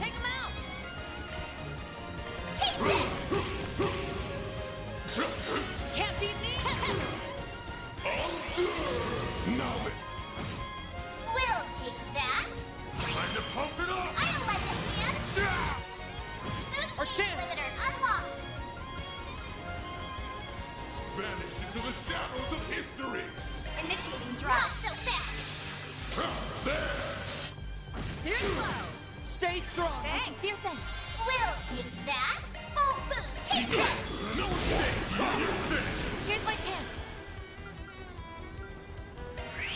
Take him out. Take this. Can't beat me. Now then, We'll take that. time to pump it up. I'll let you hand. Our Boost speed chance. limiter unlocked. Vanish into the shadows of history. Initiating drive. Not so fast. There. Too slow. Stay strong! Thanks. Dear thing. We'll take that. Full boost. Take this. No escape. You're finished. Here's my chance.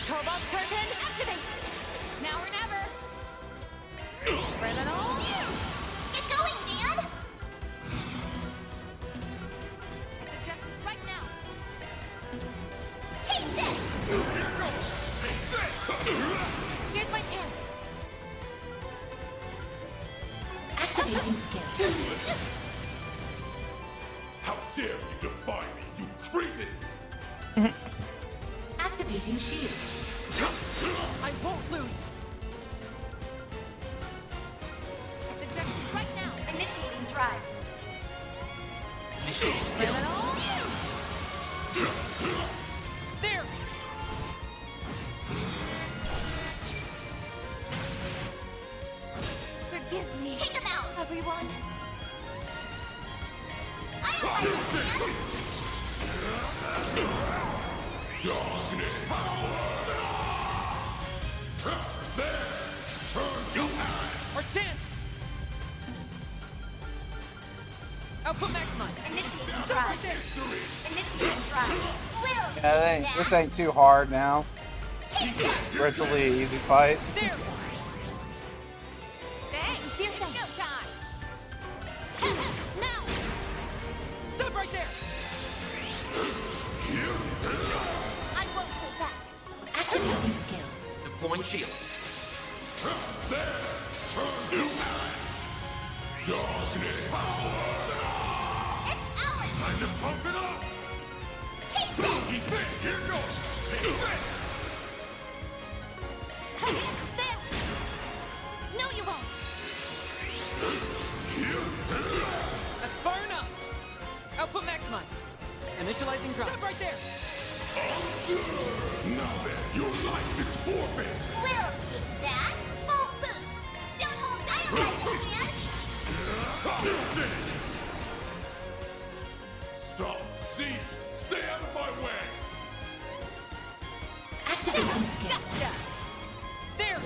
Cobalt curtain activate. Now or never. Bring it all you. Get going, Dan. I suggest this right now. Take this. Here's my chance. Activating skill. How dare you defy me, you cretins! Activating shield. I won't lose! I suggest this right now. Initiating drive. Initiating Bring skill. it all you. There! Forgive me. Take him out. Everyone. I'll let you hand. Darkness power! There! Turn to ash! Our chance! Output maximized! Initiating drive. Initiating drive. We'll take Yeah, that. this ain't too hard now. Take this. Relatively easy fight. There! Thanks. Dear It's thing. go time. Now. Stop right there! I won't go back. Activating skill. Deploying shield. There! Turn to ash! Darkness power! It's ours. Time to pump it up! Take this. Keep it! Here goes! Take this! There. Now then, your life is forfeit! We'll take that! Full boost! Don't hold back, man! You're finished! Stop! Cease! Stay out of my way! Activating skill. Gotcha! There!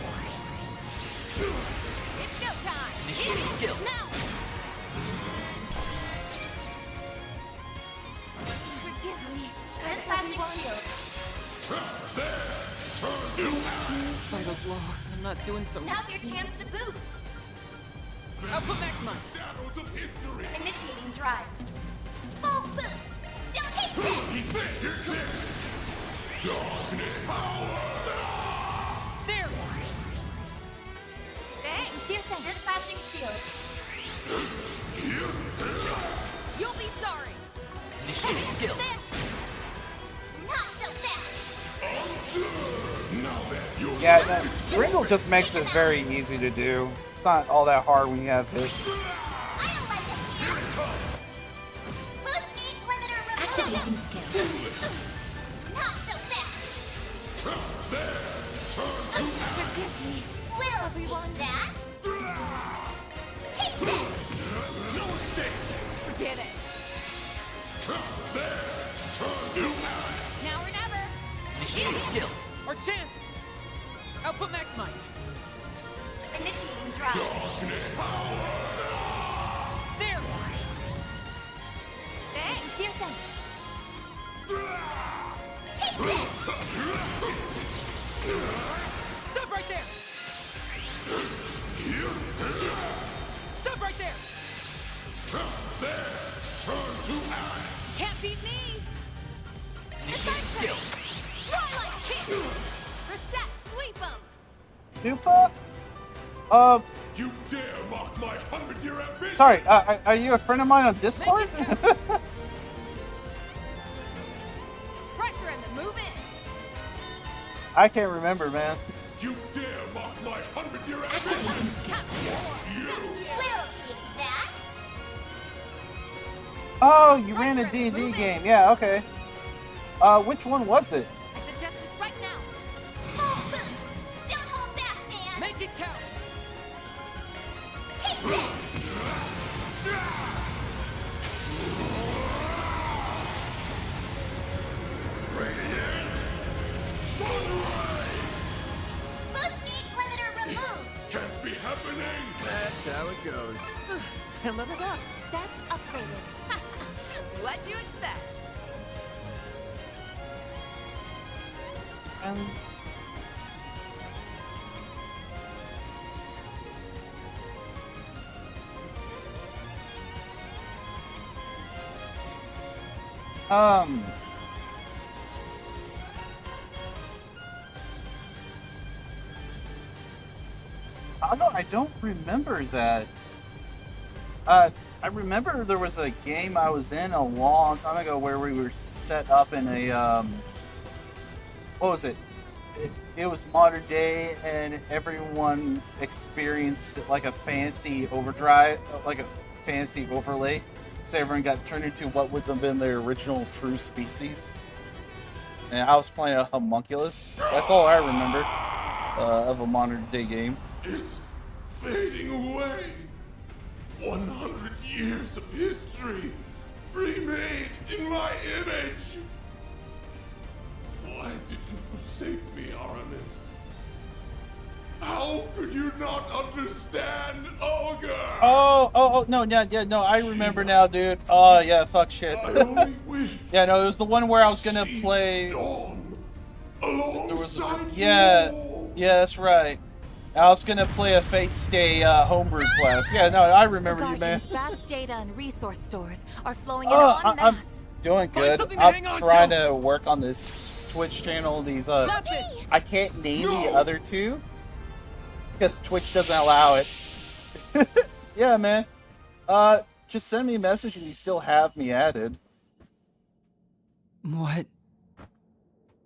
It's go time! Initiating skill. Now! Forgive me. Dispatching shield. Vital's low. I'm not doing so well. Now's your chance to boost. Output maximized! Shadows of history! Initiating drive. Full boost. Don't take this. Darkness! Power! There! Thanks. Dispatching shield. You'll be sorry! Initiating skill. Not so fast. Now then, your Yeah, no, Gringle just makes it very easy to do. It's not all that hard when you have this. I don't like it here. Boost age limiter removed. Activating skill. Not so fast. Forgive me. Will everyone that? Take this. no mistake! Forget it! Now or never! Initiating skill. Our chance! Output maximized! Initiating drive. There! Thanks. Take this. Stop right there! Stop right there! Can't beat me! Initiating skill. Twilight kick! Reset! Sweep 'em! Dupa? You dare mock my 100-year ambition! Sorry, are you a friend of mine on Discord? Pressure him and move in! I can't remember, man. You dare mock my 100-year Activating ambition! skill. Will take that. Oh, you ran a D&D game. Yeah, okay. Which one was it? I suggest this right now! Full boost. Don't hold back, man. Make it count! Take this. Radiant! Sunray! Boost age limiter removed. Can't be happening! That's how it goes. I leveled up. Stats upgraded. What'd you expect? I don't remember that. I remember there was a game I was in a long time ago where we were set up in a, what was it? It was modern day and everyone experienced like a fancy overdrive, like a fancy overlay. So everyone got turned into what would have been their original true species. And I was playing a homunculus. That's all I remember of a modern day game. It's fading away. 100 years of history remade in my image. Why did you forsake me, Aramis? How could you not understand Olga? Oh, no, no, I remember now, dude. Oh, yeah, fuck shit. I only wish Yeah, no, it was the one where I was gonna play. alongside Yeah, you. yeah, that's right. I was gonna play a Fate Stay homebrew class. Yeah, no, I remember you, man. Guardian's vast data and resource stores are flowing in Oh, en I'm masse. doing good. something to I'm hang on trying to. to work on this Twitch channel. These Lapis! I can't name the other two because Twitch doesn't allow it. Yeah, man. Just send me a message and you still have me added. What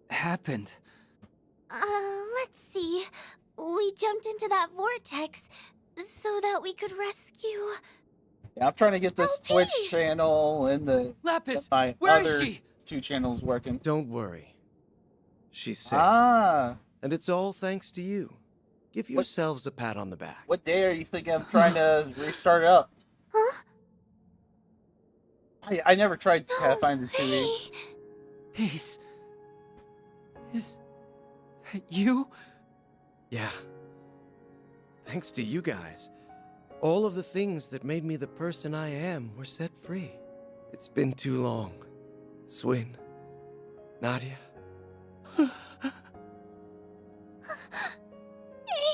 happened? Let's see. We jumped into that vortex so that we could rescue. Yeah, I'm trying to get this Twitch channel and Lapis, my where is other she? 2 channels working. Don't worry. She's safe. Ah. And it's all thanks to you. Give yourselves a pat on the back. What day are you thinking of trying to restart it up? Huh? I never tried Pathfinder 2e. Ace. Is that you? Yeah. Thanks to you guys. All of the things that made me the person I am were set free. It's been too long. Swin. Nadia.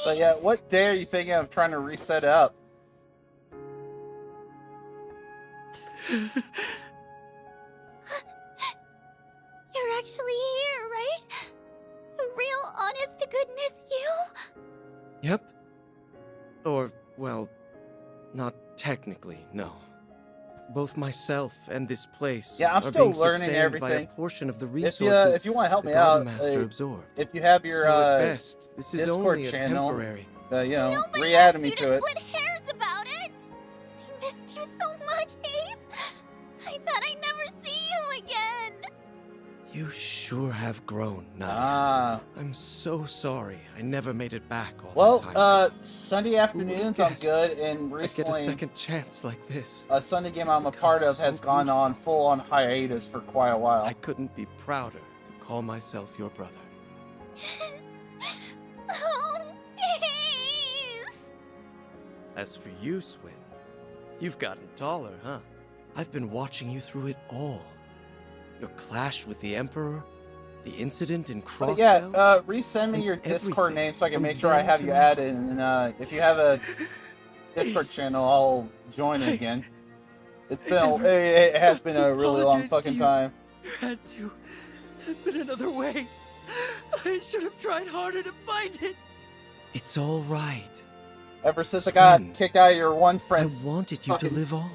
But yeah, what day are you thinking of trying to reset it up? You're actually here, right? The real, honest to goodness you? Yep. Or, well, not technically, no. Both myself and this place Yeah, I'm are still being learning sustained everything. by a portion of the resources If you want to help the me Garden out, Master absorbed. if you have your So at best, this is Discord only a channel, temporary. re-add me to it. Split hairs about it! I missed you so much, Ace! I thought I'd never see you again! You sure have grown, Nadia. Ah. I'm so sorry I never made it back all Well, that time. Sunday afternoons I'm good, and I get a recently second chance like this. a Sunday game I'm a part of has gone on full-on hiatus for quite a while. I couldn't be prouder to call myself your brother. Oh, Ace! As for you, Swin, you've gotten taller, huh? I've been watching you through it all. Your clash with the Emperor, the incident in But Crossbell. yeah, resend me and your Discord everything name so I can from make sure I then have to you now. added, and if you have a Discord channel, I'll join it again. It has been a really long fucking time. There had to have been another way. I should have tried harder to find it. It's all right. Ever since I got Swin, kicked out of your one friend's I wanted you to live on.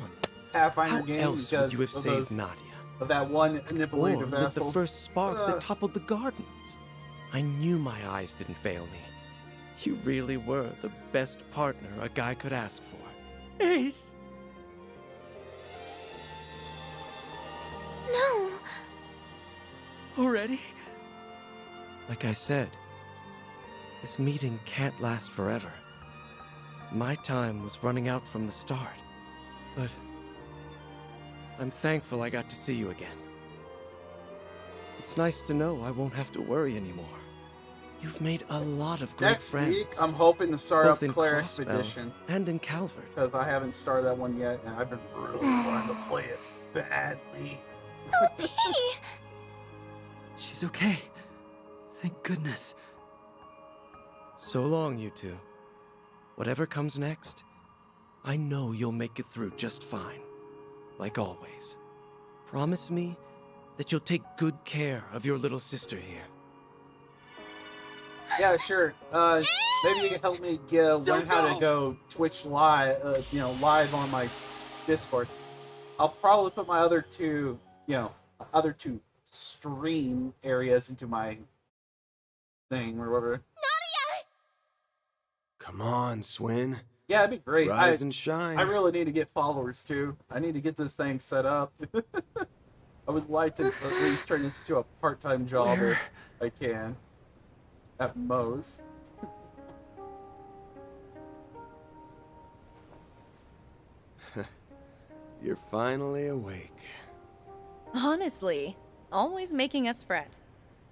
Pathfinder How game else because would you have of saved those- Nadia? of that one Or manipulative lit vessel. the first spark Ugh. that toppled the gardens? I knew my eyes didn't fail me. You really were the best partner a guy could ask for. Ace. No. Already? Like I said, this meeting can't last forever. My time was running out from the start, but I'm thankful I got to see you again. It's nice to know I won't have to worry anymore. You've made a lot of great Next friends. week, I'm hoping to start both up in Claire Crossbell Expedition. and in Calvert. Because I haven't started that one yet, and I've been really wanting to play it badly. Oh, P! She's okay. Thank goodness. So long, you two. Whatever comes next, I know you'll make it through just fine. Like always. Promise me that you'll take good care of your little sister here. Yeah, sure. Maybe you can help me learn how to go Twitch live, live on my Discord. I'll probably put my other two stream areas into my thing or whatever. Come on, Swin. Yeah, it'd be great. Rise and shine. I really need to get followers too. I need to get this thing set up. I would like to at least turn this into a part-time job if I can. At most. You're finally awake. Honestly, always making us fret.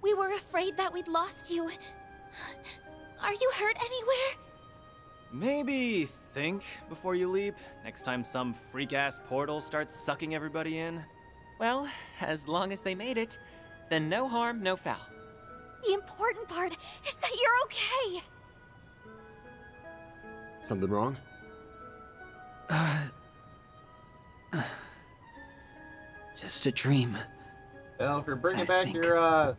We were afraid that we'd lost you. Are you hurt anywhere? Maybe think before you leap. Next time some freak-ass portal starts sucking everybody in. Well, as long as they made it, then no harm, no foul. The important part is that you're okay. Something wrong? Just a dream. Well, if you're bringing back your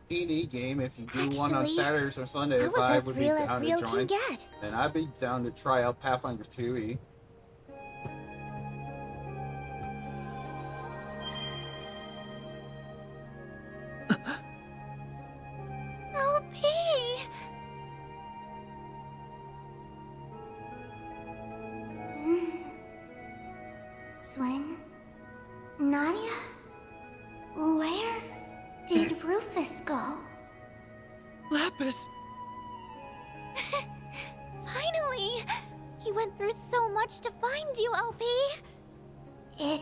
D&D game, if you do one on Actually, Saturdays or Sundays, that was I as would be real as down real to can join. get. And I'd be down to try out Pathfinder 2e. Oh, P! Swin? Nadia? Where did Rufus go? Lapis! Finally! He went through so much to find you, LP! It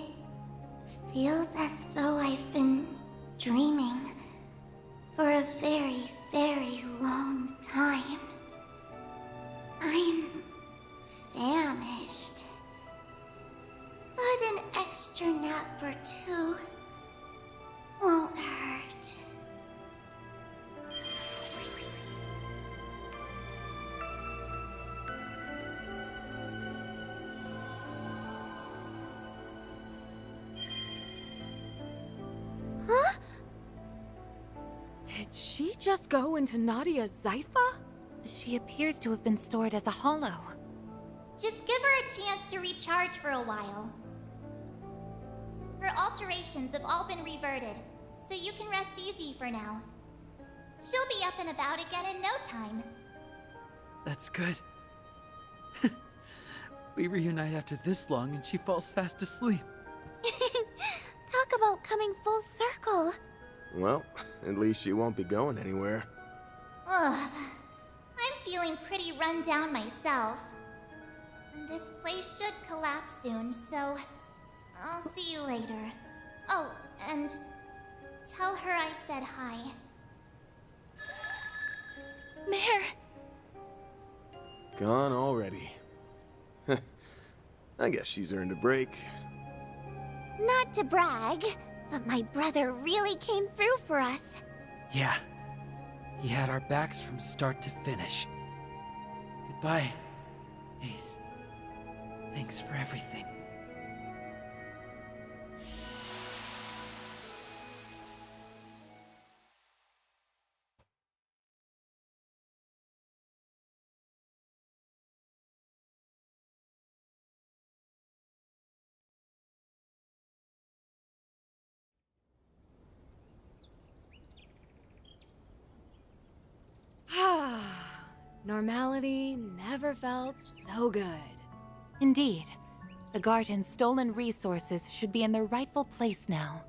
feels as though I've been dreaming for a very, very long time. I'm famished. But an extra nap or two won't hurt. Huh? Did she just go into Nadia's Zypha? She appears to have been stored as a hollow. Just give her a chance to recharge for a while. Her alterations have all been reverted, so you can rest easy for now. She'll be up and about again in no time. That's good. We reunite after this long and she falls fast asleep. Talk about coming full circle. Well, at least she won't be going anywhere. Ugh. I'm feeling pretty run down myself. And this place should collapse soon, so I'll see you later. Oh, and tell her I said hi. Mare! Gone already. I guess she's earned a break. Not to brag, but my brother really came through for us. Yeah. He had our backs from start to finish. Goodbye, Ace. Thanks for everything. Normality never felt so good. Indeed. The garden's stolen resources should be in their rightful place now.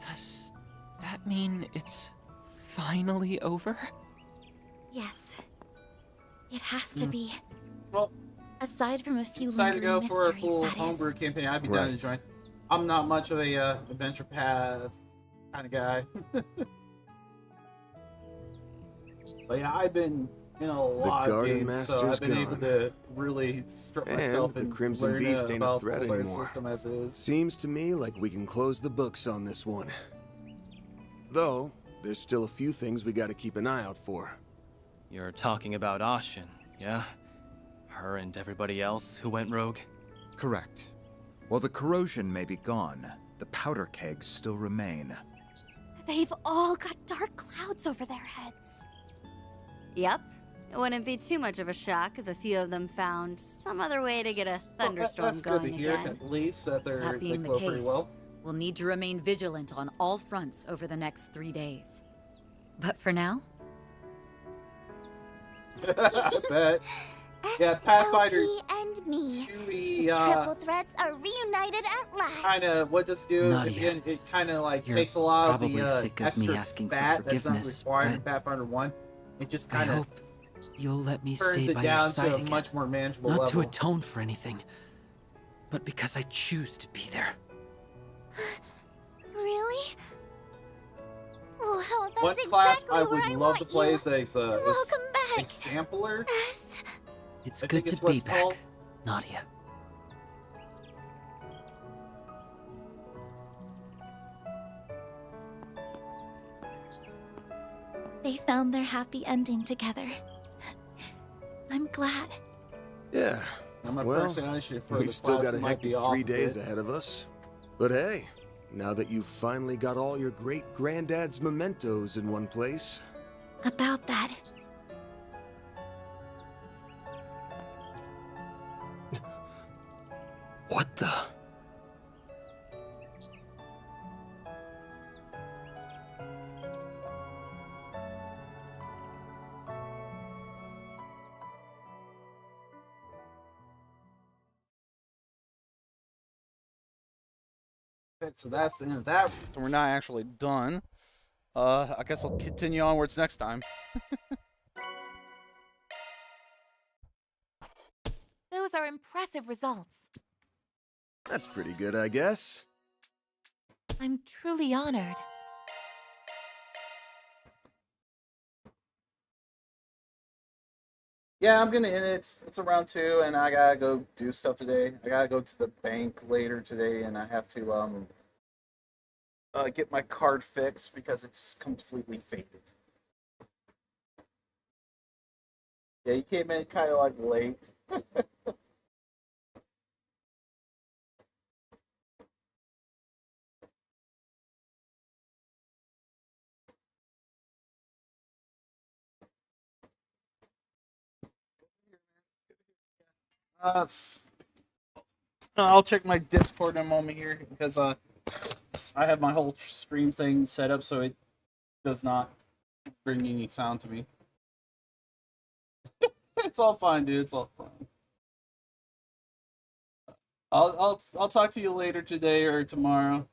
Does that mean it's finally over? Yes. It has to be. Well, aside from a few decided to lingering go for a mysteries, full that is. homebrew campaign. I'd be down to join. I'm not much of a adventure path kind of guy. But yeah, I've been in a lot of games, so I've been able to really strip myself And and the Crimson learn Beast ain't a about threat the whole anymore. system as is. Seems to me like we can close the books on this one. Though, there's still a few things we gotta keep an eye out for. You're talking about Ashin, yeah? Her and everybody else who went rogue? Correct. While the corrosion may be gone, the powder kegs still remain. They've all got dark clouds over their heads. Yep. It wouldn't be too much of a shock if a few of them found some other way to get a thunderstorm That's going good to hear, again. at least, that That they being the flow pretty case, well. we'll need to remain vigilant on all fronts over the next 3 days. But for now, I bet. Yeah, Pathfinder and me. 2E, The triple threats are reunited at last. kind of, what does it do? Nadia, Again, it kind of like you're takes a lot of probably the sick of me extra asking for fat that's not forgiveness, required in but Pathfinder 1. It just I kind of hope you'll let me turns stay it by your down side to a again. much more manageable Not to level. atone for anything, but because I choose to be there. Really? Well, that's One exactly class I where would I love to want play you. is a Welcome back. Exampler. Yes. It's I good think to it's what be it's back, called. Nadia. They found their happy ending together. I'm glad. Yeah. I'm a Well, person I should for we've the still class got a might hectic be off 3 a days bit. ahead of us. But hey, now that you've finally got all your great-granddad's mementos in one place, About that, what the? Okay, so that's the end of that. We're not actually done. I guess I'll continue onwards next time. Those are impressive results. That's pretty good, I guess. I'm truly honored. Yeah, I'm gonna end it. It's around 2, and I gotta go do stuff today. I gotta go to the bank later today, and I have to get my card fixed because it's completely faded. Yeah, you came in kind of like late. Uh, I'll check my Discord in a moment here because I have my whole stream thing set up so it does not bring any sound to me. It's all fine, dude. It's all fine. I'll talk to you later today or tomorrow.